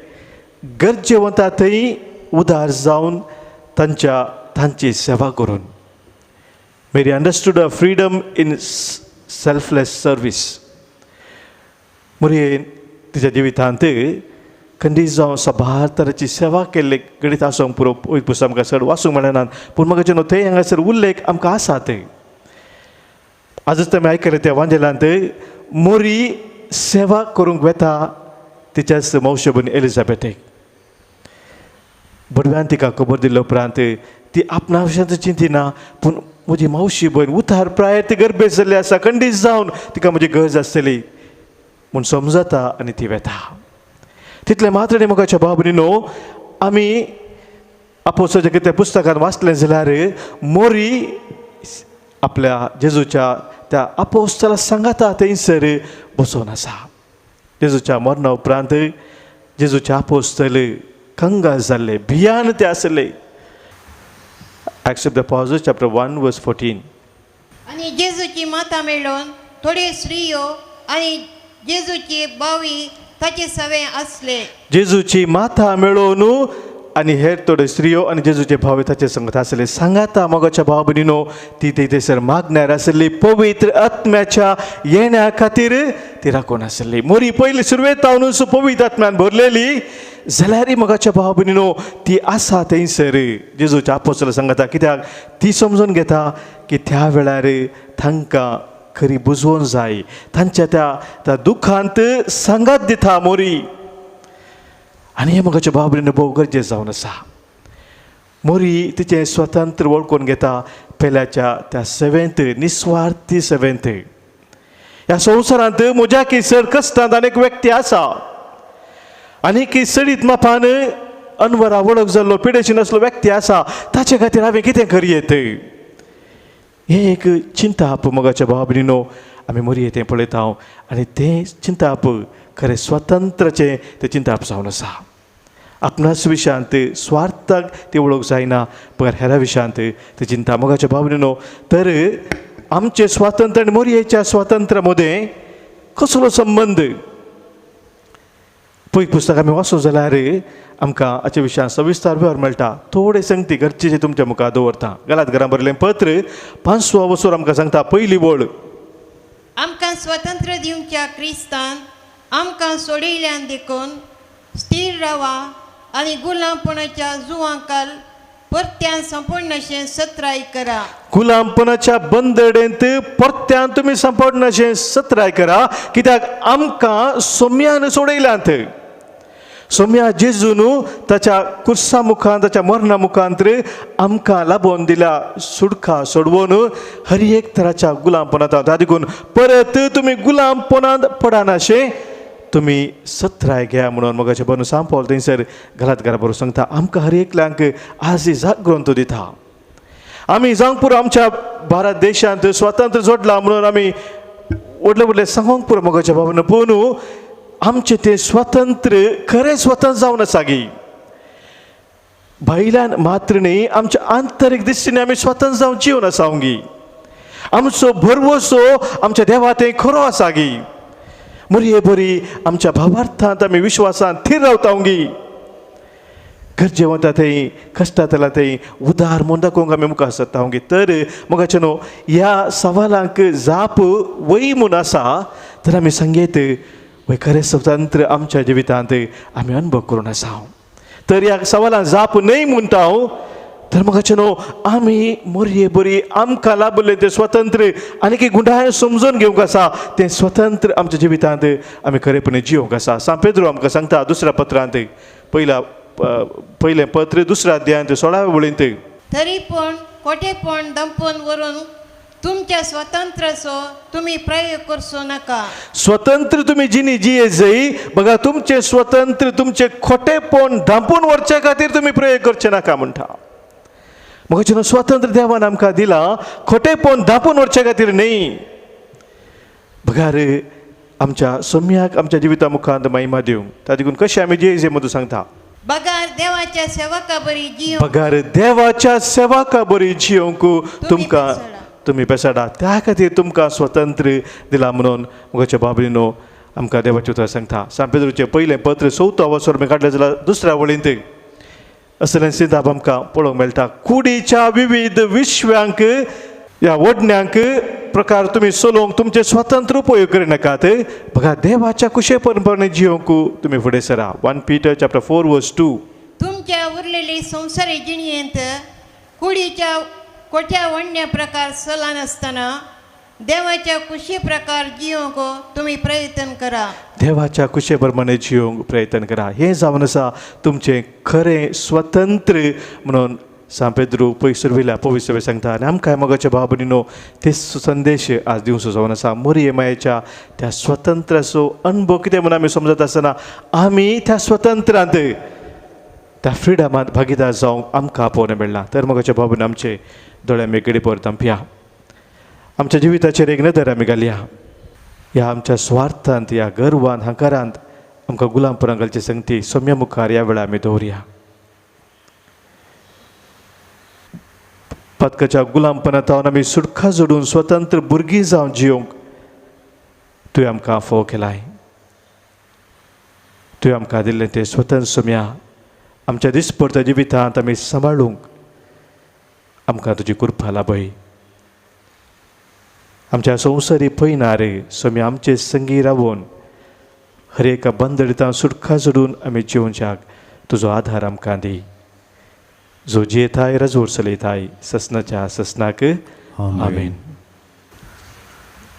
गरजेवंता थंय उदार जावन तांची सेवा करून. Mary understood a freedom in selfless service. मरयेन तिच्या जिवितांत खंडीत जावन सबार तराची सेवा केल्ले गणित आसूंक पुरो पुस्तक आमकां चड वाचूंक मेळना, पूण म्हाका न्हू थंय हांगासर उल्लेख आमकां आसा थंय. आजच आमी आयकले त्या वांजेलांत मोरी सेवा करूंक वेता तिच्याच मौशे भयण एलिझाबेथेक. बडव्यान तिका खबर दिल्ले उपरांत ती आपणा विशयां चिंतिना, पूण म्हजी मावशी भयण उतार प्रायर ती गर्भेत जाल्ली आसा, खंडीत जावन तिका म्हजी गरज आसतली म्हूण समजता आनी ती वेता. तितले मात्र न्ही मोगाच्या बाबनीनो, आमी आपोस्तलाच्या कितें पुस्तकान वाचलें जाल्यार मोरी आपल्या जेजूच्या त्या आपोस्तला सांगाता थंयसर बसोन आसा. जेजूच्या मरणा उपरांत जेजूचे आपोस्तल कंगाल जाल्ले, भियान ते आसले. Acts of the Apostles chapter 1 verse 14. आणि जेजूची माता मेळोवन थोडे स्त्रियो आणि जेजूची बावी ताचे सवे असले. जेजूची माता मेळोवन आनी हेर थोडे स्त्रियो आनी जेजूचे भाव ताचे संगत आसले. सांगाता मोगाच्या भाव भयणीनो, ती थंयसर मागण्यार आसली, पवित्र आत्म्याच्या येण्या खातीर ती राखून आसली. मोरी पयली सुरवेतावनूच पवित्र आत्म्यान भरलेली जाल्यार मोगाच्या भाव भयणीनो ती आसा थंयसर जेजूच्या आपोस्तला सांगता. कित्याक ती समजून घेता की त्या वेळार तांकां खरी बुजवूंक जाय, तांच्या त्या दुखांत सांगात दिता मोरी. आनी हे मोगाच्या भाव भयणीनो भोव गरजेचें जावन आसा. मोरी तिचें स्वतंत्र वळखून घेता पेल्याच्या त्या सेवेंत, निस्वार्थी सेवेंत. ह्या संवसारांत म्हज्या किसर कश्टांत अनेक व्यक्ती आसा, आनीक सडीत मापान अनवरा वळख जाल्लो पिडेशी नासलो व्यक्ती आसा, ताचे खातीर हांवें कितें करियेत. हें एक चिंताप मोगाच्या भाव भयणीनो आमी मोरये तें पळयता. आनी तें चिंताप खरें स्वतंत्रचें तें चिंताप जावन आसा. आपणाच विशयांत स्वार्थाक ती वळख जायना, पण हेरा विशयांत ती चिंता. मोगाच्या भाव भयणीनो, तर आमचे स्वातंत्र्य आनी मोरयेच्या स्वातंत्र्या मदें कसलो संबंद? पळय पुस्तक आमी वाचूं जाल्यार आमकां हाच्या विशयान सविस्तार विवर मेळटा. थोडे संगती गरजेचे तुमच्या मुखार दवरता. गलात बरयलें पत्र 5 वचून आमकां सांगता पयली वळ. आमकां स्वतंत्र दिवच्या क्रिस्तान आमकां सोडिल्ल्यान देखून स्थिर रावा आनी गुलामपणाच्या जुवांकाल परत्यान संपूर्णशें सत्राय करा. गुलामपणाच्या बंदडेंत परत्यान तुमी संपूर्णशें सत्राय करा. कित्याक आमकां सोम्यान सोडयल्यात. सोम्या जेजून ताच्या कुर्सा मुखांत, ताच्या मरणा मुखांत आमकां लाबोवन दिल्या सुडका सोडवून हर एक तराच्या गुलामपणांत. ताका देखून परत तुमी गुलामपणांत पडनाशे तुमी सत्राय घ्या म्हणून मोगाचे बरो सांपोल थंयसर घरात बरोबर सांगता. आमकां हर एकल्यांक आज जागृत दिता. आमी जावंक पुरो आमच्या भारत देशांत स्वातंत्र्य जोडला म्हणून आमी व्हडले व्हडले सांगूंक पुरो मोगाच्या भावान, पूण आमचें तें स्वातंत्र्य खरें स्वतंत्र जावन आसा गी. भायल्यान मात्र न्ही, आमच्या आंतरीक दिश्टीने आमी स्वतंत्र जावन जिवन आसा गी. आमचो भरवसो आमच्या देवा थंय खरो आसा गी. मरये बरी आमच्या भावार्थांत आमी विश्वासान थीर रावता गी. गरजे वता थंय, कश्टांत आयला थंय उदार म्हूण दाखोवंक आमी मुखार सरता गी. तर मोगाचे न्हू, ह्या सवालांक जाप वय म्हूण आसा तर आमी सांगेत वय खरें स्वतंत्र आमच्या जिवितांत आमी अनुभव करून आसा. तर ह्या सवालांक जाप न्हय म्हणटा तर मग न्हू आमी मोरये बरी आमकां लाभलें तें स्वतंत्र आनी गुंडाळें समजून घेवंक आसा तें स्वतंत्र आमच्या जिवितांत आमी खरेपणी जिवंक आसा सान पेद्रो आमकां सांगता दुसऱ्या पत्रांत पयलें पत्र दुसऱ्या अध्यायांत 16व्या वळींत तरी पण खोटेपण दंपन वरून तुमच्या स्वतंत्राचो तुम्ही प्रयोग करचो नका. स्वतंत्र तुम्ही जिनी जिये जाई बघा तुमचे स्वतंत्र तुमचे खोटेपण धांपून व्हरचे खातीर तुम्ही प्रयोग करचे नाका म्हणटा. मग स्वतंत्र देवान आमकां दिला खोटेपण धांपून व्हरचे खातीर न्ही. बघा रे आमच्या सोम्याक आमच्या जिविता मुखांत महिमा दिवंक ता देखून कशें आमी जिये मदू सांगता. बगार देवाच्या सेवका बरी जीव पगार देवाच्या सेवाका बरी जियोंक तुमकां तुम्ही बेसाडा त्या खातीर तुमकां स्वतंत्र दिला म्हणून मुगाच्या बाबलीनो आमकां देवाचें उतर सांगता. सान पेद्रोचें पयलें पत्र 4 वचोर काडलें जाल्यार दुसऱ्या वळींत असलें सिद्धांत आमकां पळोवंक मेळटा. कुडीच्या विविध विश्व्यांक ह्या वडण्यांक प्रकार तुमी चलोवंक तुमचे स्वतंत्र उपयोग करिनाकात. बघा देवाच्या कुशे परंपरे जियोंक तुमी फुडें सरा. 1 Peter chapter 4:2 तुमच्या उरलेली संवसारी जिणयेंत कुडीच्या कोठ्या वण्या प्रकार चला नासतना देवाच्या कुशी प्रकार जियोंक तुम्ही प्रयत्न करा. देवाच्या कुशे प्रमाणे जियोंक प्रयत्न करा. हें जावन आसा तुमचें खरें स्वतंत्र म्हणून सान पेद्रो पयसर वयल्या पवित्र सांगता. आनी आमकां मोगाच्या भावनीनो ते संदेश आज दिवचो जावन आसा. मोरये मायेच्या त्या स्वतंत्राचो अनुभव कितें म्हणून आमी समजत आसतना आमी त्या स्वतंत्रांत त्या फ्रिडमांत भागीदार जावंक आमकां पळोवंक मेळना. तर मोगाच्या भावनी आमचे दोळे मेकळी परत आमच्या आमच्या जिविताचेर एक नदर आमी घालया. ह्या आमच्या स्वार्थांत ह्या गर्वांत हंकारांत आमकां गुलामपणां घालचे संगती सोम्या मुखार ह्या वेळा आमी दवरया. पदकाच्या गुलामपणांतावन आमी सुटका जोडून स्वतंत्र भुरगीं जावन जियोंक तुवें आमकां फोव केलाय. तुवें आमकां दिल्लें तें स्वतंत्र सोम्या आमच्या दिसपडत्या जिवितांत आमी सांबाळूंक आमकां तुजी कृपा लाभय. आमच्या संवसारी पयना रे सोम्या आमचे संगी रावून हर एका बंदडितां सुटका जोडून आमी जिवच्याक तुजो आधार आमकां दी. जो जियेताय रजवड चलयताय ससनाच्या ससनाक आमेन.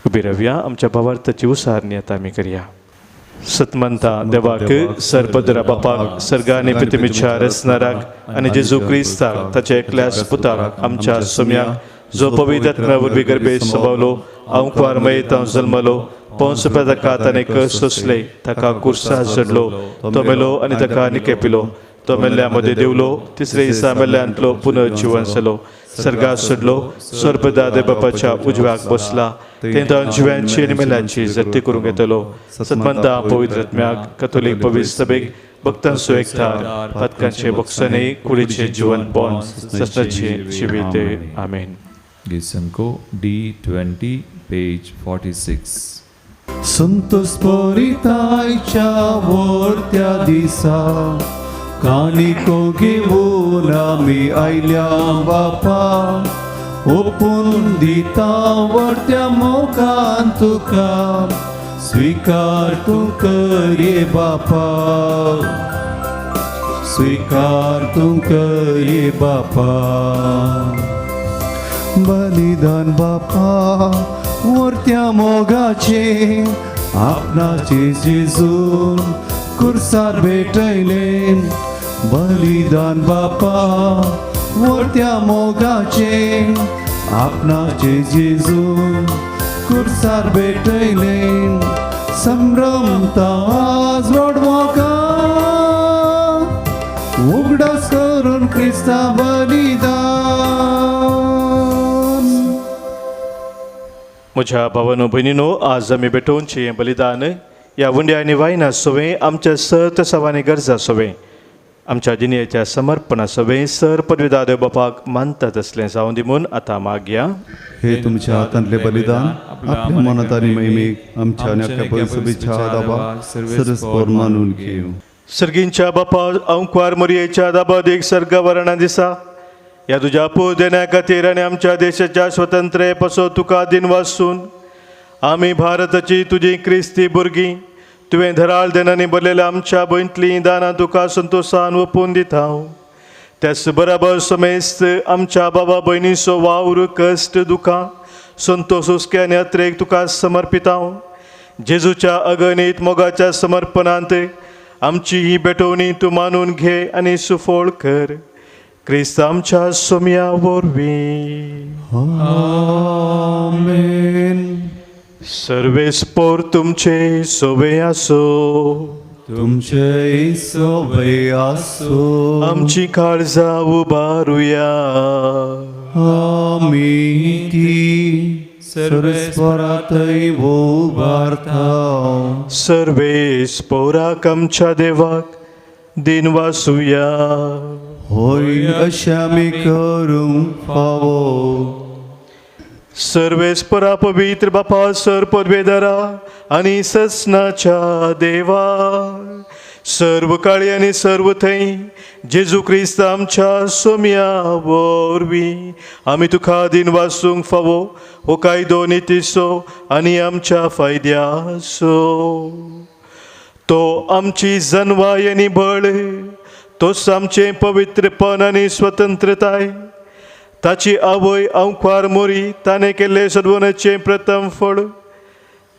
उबी रावया. आमच्या भावार्थाची उसारणी आतां आमी करया. सतमंता देवाक सरभद्रा बापाक सर्गांनी पितमिच्या रचनाराक आनी जेजू क्रिस्ताक ताच्या एकल्याच पुताक आमच्या सोम्याक जो पवित्र आत्म्या वरवीं गर्भेत संभावलो अंकुर मयेंत जल्मलो पोंस पेदकात आनी कस सोंसले ताका कुर्सार चडलो तो मेलो आनी ताका निकेपिलो तो मेल्ल्या मदें देवलो तिसरे दिसा मेल्ल्यांतलो पुनर्जीवन जालो सर्गात चडलो स्वर्गदा बापाच्या उजव्याक बसला तें तो जिव्यांची आनी मेल्ल्यांची जप्ती करूंक येतलो. सतमंता पवित्र आत्म्याक कॅथोलीक पवित्र सभेक भक्तांचो एकठार पदकांचे बक्षणे कुडीचे जीवन पोन ससनाचे जिवीत आमेन. गिसंको D20 page 46. संतोष परितायच्या वर्त्या दिसा कानिको घेवन आमी आयल्या बापा ओपून दिता वर्त्या मोगान तुका स्वीकार तूं कर ये बापा स्वीकार तूं कर ये बापा. बलिदान बापा वर्त्या मोगाचे आपणाचे जेजून कुर्सार भेटयले. बलिदान बापा वर्त्या मोगाचे आपणाचे जेजून कुर्सार भेटयले. संभ्रमता आज व्हड मोगा उगडास करून क्रिस्ता बलिदान. म्हज्या भावानो भयणीनो आज आमी भेटोवनचें हें बलिदान ह्या वंड्या आनी वायना सोवें आमच्या सर्त सवानी गरजा सोवें आमच्या जिणेच्या समर्पणा सोवें सर पदवीदार देव बापाक मानतात असलें जावं दी म्हूण आतां मागया. हे तुमच्या हातांतले बलिदान आपल्या मनात आनी मैमीक आमच्या नेक्या सभेच्या दाबा सरस्पर मानून घेव. सर्गींच्या बापा अंकुर मोरयेच्या दाबादेक सर्गवरणा दिसा ह्या तुज्या पो देण्या खातीर आनी आमच्या देशाच्या स्वतंत्रे पासो तुका दिन वाचून आमी भारताची तुजी क्रिस्ती भुरगीं तुवें धराळ देनांनी भरलेल्या आमच्या बंतलीं दानां तुका संतोशान ओपून दिता. त्याच बराबर समेस्त आमच्या बाबा भयणीचो वावर कश्ट दुखां संतोष हुस्क्यान यात्रेक तुका समर्पित हांव. जेजूच्या अगणित मोगाच्या समर्पणांत आमची ही बेटवणी तूं मानून घे आनी सुफोळ कर. क्रिस्त आमच्या सोम्या वरवीं. आमेन. सर्वेस्पोर तुमचे सोबे आसो. तुमचे सोबे आसो. आमची काळजां उबारुया. आमी ती सर्वेस्परातय उबारता. सर्वेस्पोराक आमच्या देवाक दिन वासुया. होय अशें आमी करूंक फावो. सर्वेस्परा पवित्र बापा सर पदवेदारा आनी ससनाच्या देवा सर्व काळी आनी सर्व थंय जेजू क्रिस्त आमच्या सोम्या वरवीं आमी तुका दिन वासूंक फावो हो कायदो नितीसो आनी आमच्या फायद्याचो. तो आमची जनवाय आनी बळ, तोच आमचें पवित्रपण आनी स्वतंत्रताय. ताची आवय अंकार मोरी ताणें केल्ले सद्वनाचें प्रथम फळ.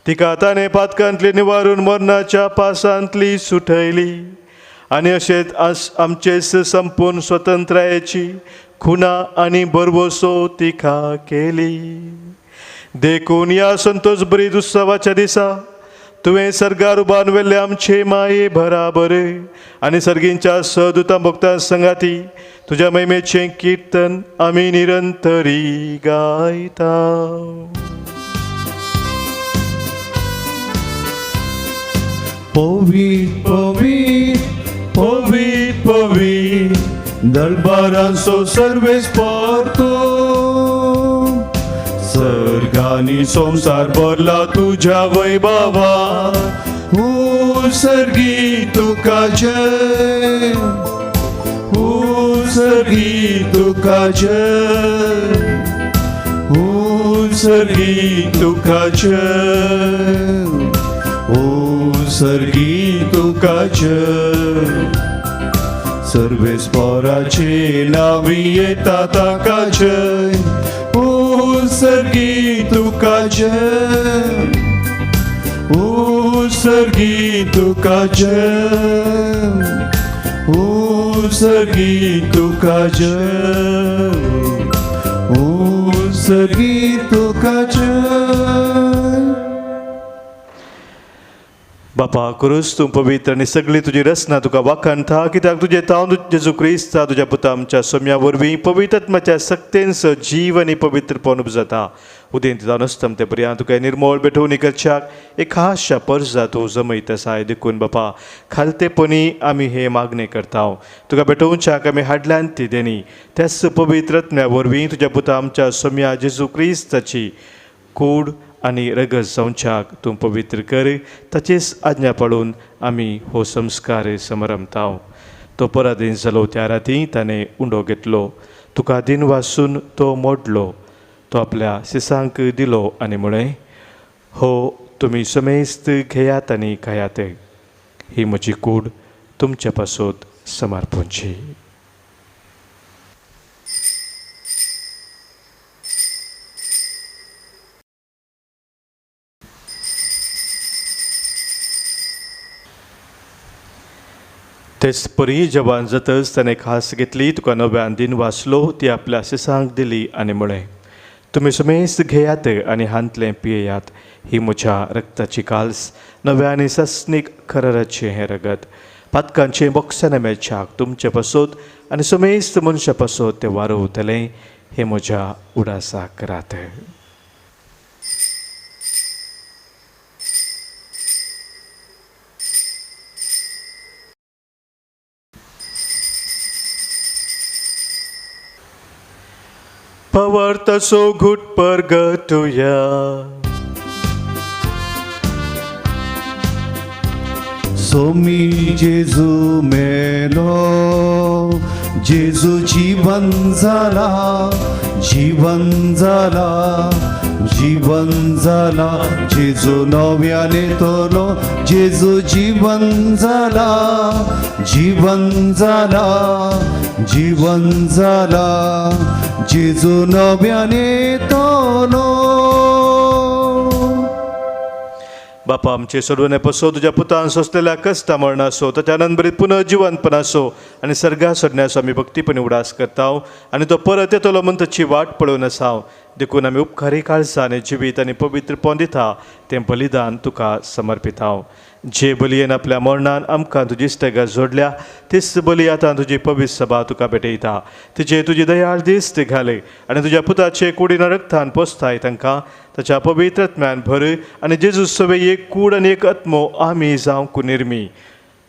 तिका ताणें पातकांतली निवारून मरणाच्या पासांतली सुटयली आनी अशेंच आमचे संपूर्ण स्वतंत्रायेची खुणा आनी बरवसो तिका केली. देखून या संतोष बरीत उत्सवाच्या दिसा तुवें सर्गार उबारून वेल्ले आमचे माये बराबर आनी सर्गींच्या सदुतां भक्तां संगाती तुज्या महिमेचें कीर्तन आमी निरंतरी गायता. पवित्र पवित्र पवित्र पवित्र दरबारांचो सर्वेस्पर तूं. सर्गांनी संसार भरला तुज्या वैभवा. सर्गी तुका जय. सर्गी तुका जय. सर्गी तुका जय. सर्गी तुका जय. सर्वेस्पराचे नावी येता ताका जय. सर्गी तुका जय. सर्गी तुका जय. सर्गी तुका जय. सर्गी तुका जय. बापा करूस तूं पवित्र आनी सगळी तुजी रचना तुका वाखाणटा कित्याक तुजें तांव जेजू क्रिस्ता तुज्या पुता आमच्या सोम्या वरवीं पवित्र आत्म्याच्या सक्तेन जीव आनी पवित्रपण उपजता. उदेंत जावन आसतना ते पर्यंत तुका निर्मळ बेठवणी करच्याक एक खासशा पर्जा तूं जमयत आसाय. देखून बापा खालतेपणी आमी हे मागणे करता. तुका बेठोवच्याक आमी हाडल्यान ती देणी त्याच पवित्र आत्म्या वरवीं तुज्या पुता आमच्या सोम्या जेजू क्रिस्ताची कूड आनी रगत जावच्याक तूं पवित्र कर. ताचेच आज्ञा पाळून आमी हो संस्कार समरमता. तो पराधीन जालो त्या राती ताणें उंडो घेतलो. तुका दिन वासून तो मोडलो. तो आपल्या शिसांक दिलो आनी म्हळें, हो तुमी समेस्त घेयात आनी खायात. ही म्हजी कूड तुमच्या पासत समर्पणची. तेच परी जवान जातच ताणें खास घेतली. तुका नव्यान दिन वाचलो ती आपल्या शिसांक दिली आनी म्हळें, तुमी समेस्त घेयात आनी हांतलें पियेयात. ही म्हज्या रक्ताची काल्स नव्या आनी सस्नीक खरराचें हें रगत. पातकांचें बॉक्साने मेळच्याक तुमचे पासत आनी समेस्त मनशा पासत तें वारोवतलें. हें म्हज्या उडासाक करात. पवर्तसो घुट परगटुया. सोमी जेजू मेलो. जेजू जीवन जाला. जीवन जाला. जीवन जाला. जेजू नव्याने तोलो. जेजू जीवन जाला. जीवन जाला. जीवन जाला जेजू नव्याने येतलो. बापा आमचे सोडवणे पसो तुझ्या पुतान सोसलेल्या कष्टा मरण असो ताच्या नंबरीत पुनः जिवंतपण असो आणि सर्गा सोडण्यास आम्ही भक्तीपणे उडास करताव आणि तो परत येतलो म्हण ताची वाट पळोवन आसाव. देखून आमी उपकारी काळजाने जिवीत आणि पवित्रपण दिता तें बलिदान तुका समर्पिताव. जे बलयेन आपल्या मरणान आमकां तुजी इश्टेगां जोडल्या तीच बली आतां तुजी पवित्र सभा तुका भेटयता. तिचे तुजी दयाळ दिश्ट घाले आनी तुज्या पुताचे कुडीन रक्तान पोसताय तांकां ताच्या पवित्र आत्म्यान भर आनी जेजू सवे एक कूड आनी एक आत्मो आमी जावंक निर्मी.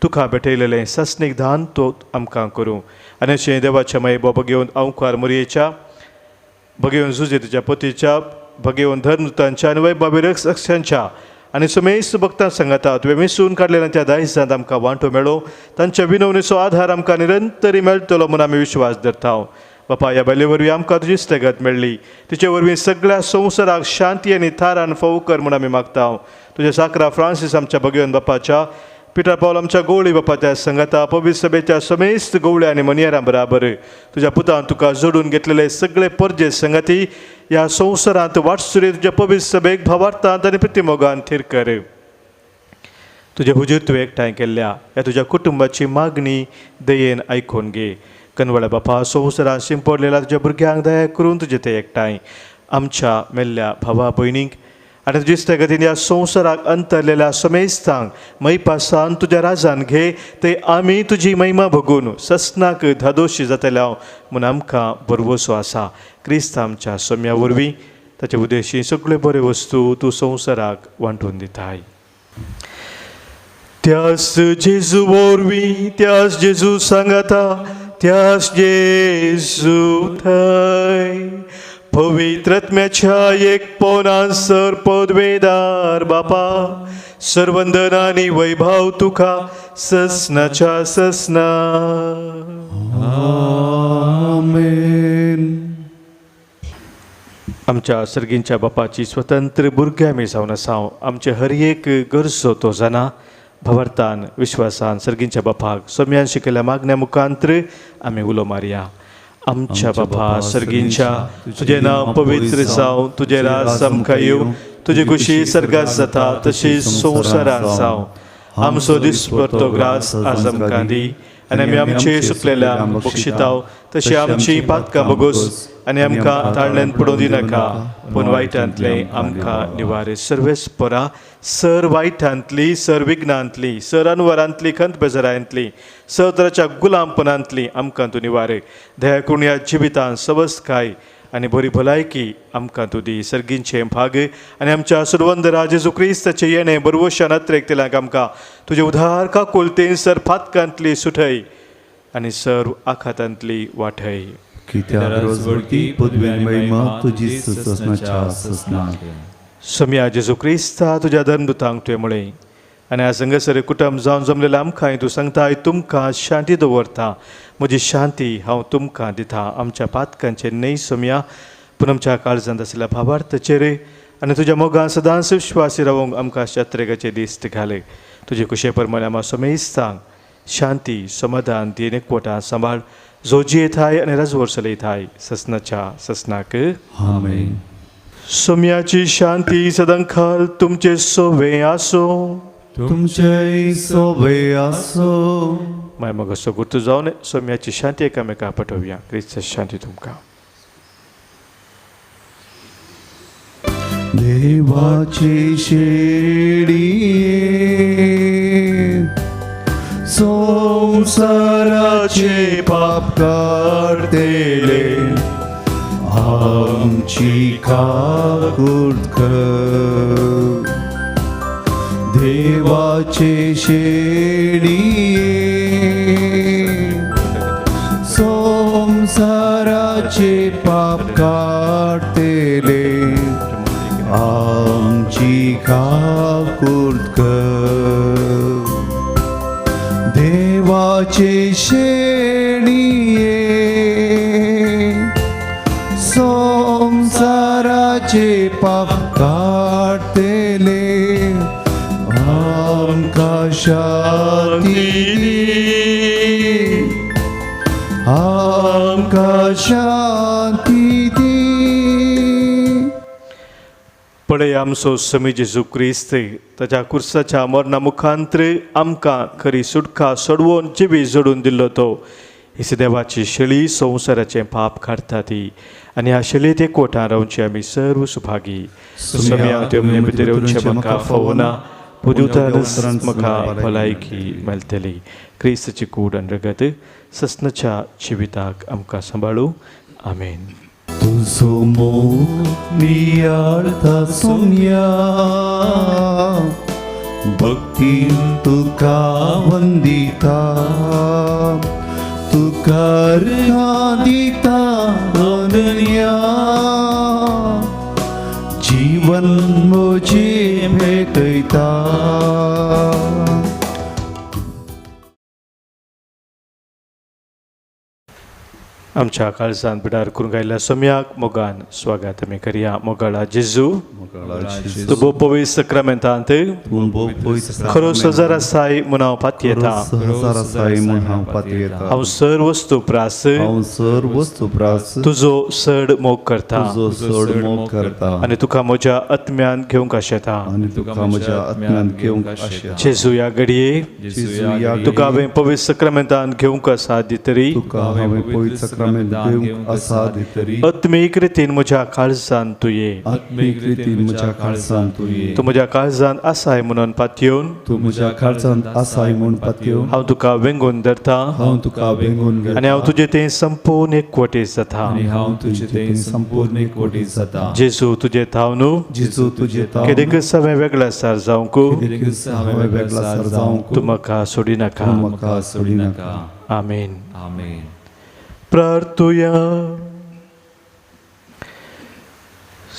तुका भेटयलेलें सस्नीक दान तो आमकां करूं आनी अशें देवाच्या मायबो भगेवन अवकार मोरयेच्या भगेवन झुजे तुज्या पतीच्या भगेवन धर्मदूतांच्या आनी वैभवी रक्षांच्या आनी समेस्त भक्तां सांगाता तुवें विसरून काडलेल्या त्या दायजांत आमकां वांटो मेळो तांच्या विनवणेचो आधार आमकां निरंतरी मेळटलो म्हूण आमी विश्वास धरताव. बापा ह्या बायले वरवीं आमकां तुजी इश्टेगत मेळ्ळी तिचे वरवीं सगळ्या संवसाराक शांती आनी थारान फावो कर म्हूण आमी मागताव. तुज्या साकरा फ्रांसीस आमच्या भगवन बापाच्या पिटर पावल आमच्या गवळी बापाच्या संगता पवित्र सभेच्या समेस्त गवळ्या आनी मनियारां बराबर तुज्या पुतान तुका जोडून घेतलेले सगळे परजे संगती ह्या संवसारांत वाटसुरे तुज्या पवित्र सभेक भावार्थांत आनी प्रतिमोगान थीर कर. तुजे हुजूर तुवें एकठांय केल्ल्या ह्या तुज्या कुटुंबाची मागणी दयेन आयकून घे. कनवळ्या बापा संवसारांत शिंपडलेल्या तुज्या भुरग्यांक दया करून तुजे ते एकठांय आमच्या मेल्ल्या भावा भयणींक आनी तुजे इश्टेगतीन ह्या संवसाराक अंतरलेल्या समेस्तांक मैपासान तुज्या राजान घे ते आमी तुजी महिमा भोगून ससनाक धादोशी जातल्या म्हूण आमकां भरवोसो आसा. क्रिस्त आमच्या सोम्या वरवीं ताचे उद्देशी सगळ्यो बऱ्यो वस्तू तूं संवसाराक वांटून दिताय. त्याच जेजू वरवीं त्याच जेजू सांगाता त्याच जेजू थंय पवित्र आत्म्याच्या एक पोनासर पदवेदार बापा सर्वंदन आनी वैभव तुका ससनाच्या ससना. आमेन. आमच्या सर्गींच्या बापाची स्वतंत्र भुरगे आमी जावन आसाव. आमचे हर एक गरजो तो जाणा. भावार्थान विश्वासान सर्गींच्या बापाक सोम्यान शिकयल्या मागण्या मुखांतर आमी उलो मारया. आमच्या बापा सर्गींच्या तुजें नांव पवित्र जावं तुजें राज आमकां येवं तुजी खुशी सर्गात जाता तशीच संवसारांत जावं. आमचो दिसपरतो ग्रास आज आमकां दी आनी आमी आमचे सुकलेल्यांक बक्षिताव तशी आमची पातकां बगोस आनी आमकां ताळण्यांत पडूं दिनाका पूण वायटांतले आमकां निवार. सर्वेस्परा सर वायटांतली सर विघ्नांतली सर अनवरांतली खंत बेजारांतली सर तराच्या गुलामपणांतली आमकां तूं निवार. दया करून ह्या जिवितांत सवस्काय आनी बरी भलायकी आमकां तूं दी. सर्गींचे भाग आनी आमच्या सुरवंदरा जेजू क्रिस्ताचें येणें बरवशान अत्रेक तेलांक आमकां तुजे उधार काकुलतेन सर फातकांतली सुठय आनी सर आखातांतली वाठय. कित्याक रोजवळती पदवेन महिमा तुजी ससनाच्या ससनाक. सोम्या जेजू क्रिस्ता तुज्या धर्मदूतांक तुवें म्हळें आनी आज हांगासर कुटुंब जावन जमलेल्या आमकांय तूं सांगताय तुमकां शांती दवरता म्हजी शांती हांव तुमकां दिता. आमच्या पातकांचे न्हय सोम्या पूण आमच्या काळजांत आशिल्ल्या भावार्थाचेर आनी तुज्या मोगान सदांच विश्वासी रावंक आमकां शत्रेगाचे दिश्ट घाले. तुजे कुशे प्रमाणे आमकां समेस्तांक शांती समाधान दी एकवटान सांबाळ जोजी येताय आनी राजवर चलयताय ससनाच्या ससनाक. आमेन. सोम्याची शांती सदांखाल तुमचे सोवे आसो. तुमचे सोबे आसो. माय मग असो गुर्तू जावन सोम्याची शांती एकामेका पाठोवया. क्रिस्त शांती तुमकां. देवाची शेडी संसाराचे पाप काढतेले आमची काकूट कर. देवाचे शेडी संसाराचे पाप काढतेले आमची काकूट कर. देवाचे शेडिये संसाराचे पाप काढतेले आमकां शांती दी. आमकां शांती दी. पळय आमचो समी जेजू क्रिस्त ताच्या कुर्साच्या मरणा मुखांतर आमकां खरी सुटका सोडवून जिवी जोडून दिल्लो तो हिच देवाची शेळी संवसाराचें पाप काडटा ती आनी ह्या शेळयेत एकवटान रावचे आमी सर्व सुभागी. सम्या तेमने भितर येवचें म्हाका फावना, पुदुतानच म्हाका भलायकी मेळटली. क्रिस्ताची कूड आनी रगत ससनाच्या जिविताक आमकां सांबाळूं. आमेन. तुझो मोग नियाळता सोम्या, भक्तीन तुका वंदिता, तुका दिता अनन्या, जीवन म्हजे भेटयता. आमच्या काळजांत बिडार करून गायल्या सोम्याक मोगान स्वागत आमी करया. मोगाळा जेजू तूं भोव पवित्र सक्रामेंतांत खरो सजार आसाय म्हूण हांव पाती येता. हांव सर वस्तू प्रास तुजो चड मोग करता आनी तुका म्हज्या आत्म्यान घेवंक आशेता. जेजू ह्या घडये तुका हांवें पवित्र सक्रामेंतान घेवंक आसा दितरी आत्मीक रितीन म्हज्या काळजान तूं ये. तूं म्हज्या काळजान आसाय म्हणून पातयेवन हांव तुका वेंगून धरता आनी हांव तुजे तें संपूर्ण एकवटीत जाता. जेजू तुजे थाव न्हू केदेक सगळें वेगळें आसार जावंक तूं म्हाका सोडिनाका. आमेन. प्रार्थुया.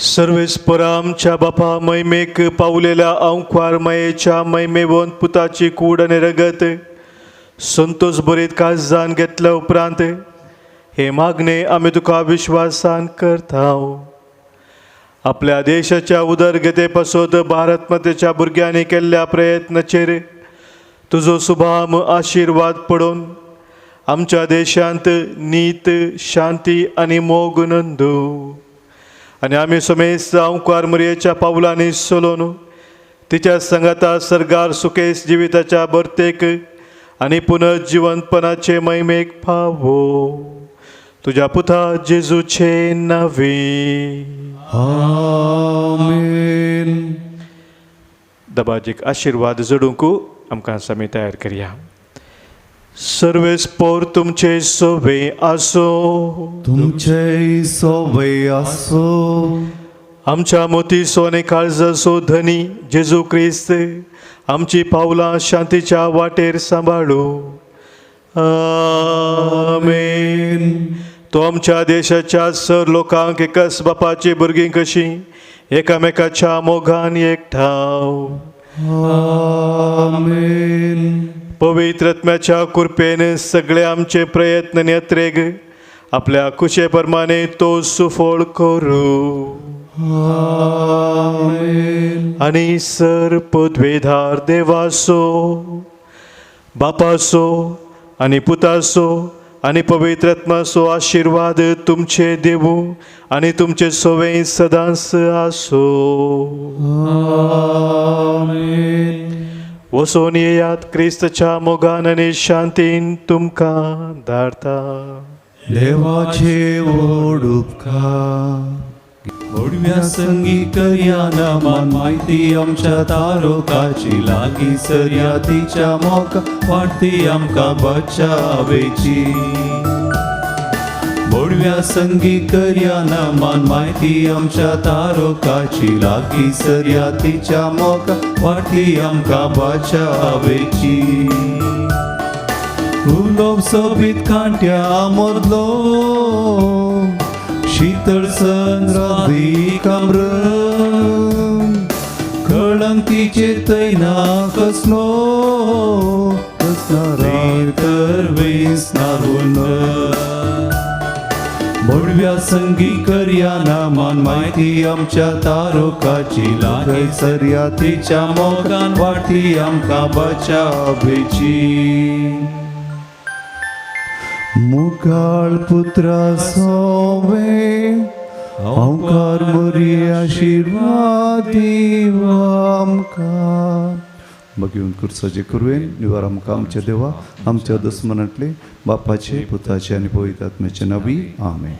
सर्वेस्परा आमच्या बापा महिमेक पावलेल्या अंकवार मयेच्या महिमेवंत पुताची कूड आनी रगत संतोष बरीत काळजान घेतल्या उपरांत हे मागणे आमी तुका विश्वासान करता. आपल्या देशाच्या उदरगते पासत भारत मातेच्या भुरग्यांनी केल्ल्या प्रयत्नाचेर तुजो सुभाम आशिर्वाद पडोवन आमच्या देशांत नीत शांती आनी मोग नंदू आनी आमी समेस ओंकार मरयेच्या पावलांनी चलोवन तिच्या संगाता सरगार सुकेस जिविताच्या बर्तेक आनी पुनर्जिवंतपणाचे महिमेक फावो तुज्या पुता जेजूचे नांवे. आमेन. दबाजीक आशिर्वाद जोडूंक आमकां समी तयार करया. सर्वेस्पोर तुमचे सोबे आसो. तुमचे सोबे आसो. आमच्या मोती सोने काळजाचो धनी जेजू क्रिस्त आमची पावलां शांतीच्या वाटेर सांबाळू. आमेन. तो आमच्या देशाच्या सर लोकांक एकाच बापाची भुरगीं कशी एकामेकाच्या मोगान एकठाव. आमेन. पवित्र आत्म्याच्या कृपेन सगळे आमचे प्रयत्न नेत्रेग आपल्या कुशे प्रमाणे तो सुफळ करू. आमेन. आनी सर पदवेधार देवासो बापासो आनी पुतासो आनी पवित्र आत्माचो आशिर्वाद तुमचे देवू आनी तुमचे सोवे सदांच आसो. आमेन. वसोन येयात क्रिस्ताच्या मोगान आनी शांतीन तुमकां धाडटा. देवाचे व्हड उपकार. व्हडव्या संगी करया नामान माहिती आमच्या तारोकाची लागीं सर्यातीच्या मोका वाटती आमकां बचावेची. व्हडव्या संगी करया नामान माहिती आमच्या तारोकाची लागीं सर्यातीच्या मोका वाटती आमकां बचावेची. उलोप सोबीत कांट्या मदलो शीतळ संद्रादी काम्र कळंकीचे तैना कसलो तर वेसनारून. भडव्या संगी करया नामान माहिती आमच्या तारोकाची लागीं सर्यातीच्या मोगान वाटी आमकां बचावेची. मुखाळ पुत्रा सोवे ओंकार मोरी आशीर्वाद दिवा आमकां बघून कुर्साचे कुरवेन निवार आमकां आमच्या देवा आमच्या दुस्मनांतले बापाचे पुताचे आनी पवित्र आत्म्याचे नांवी आमेन.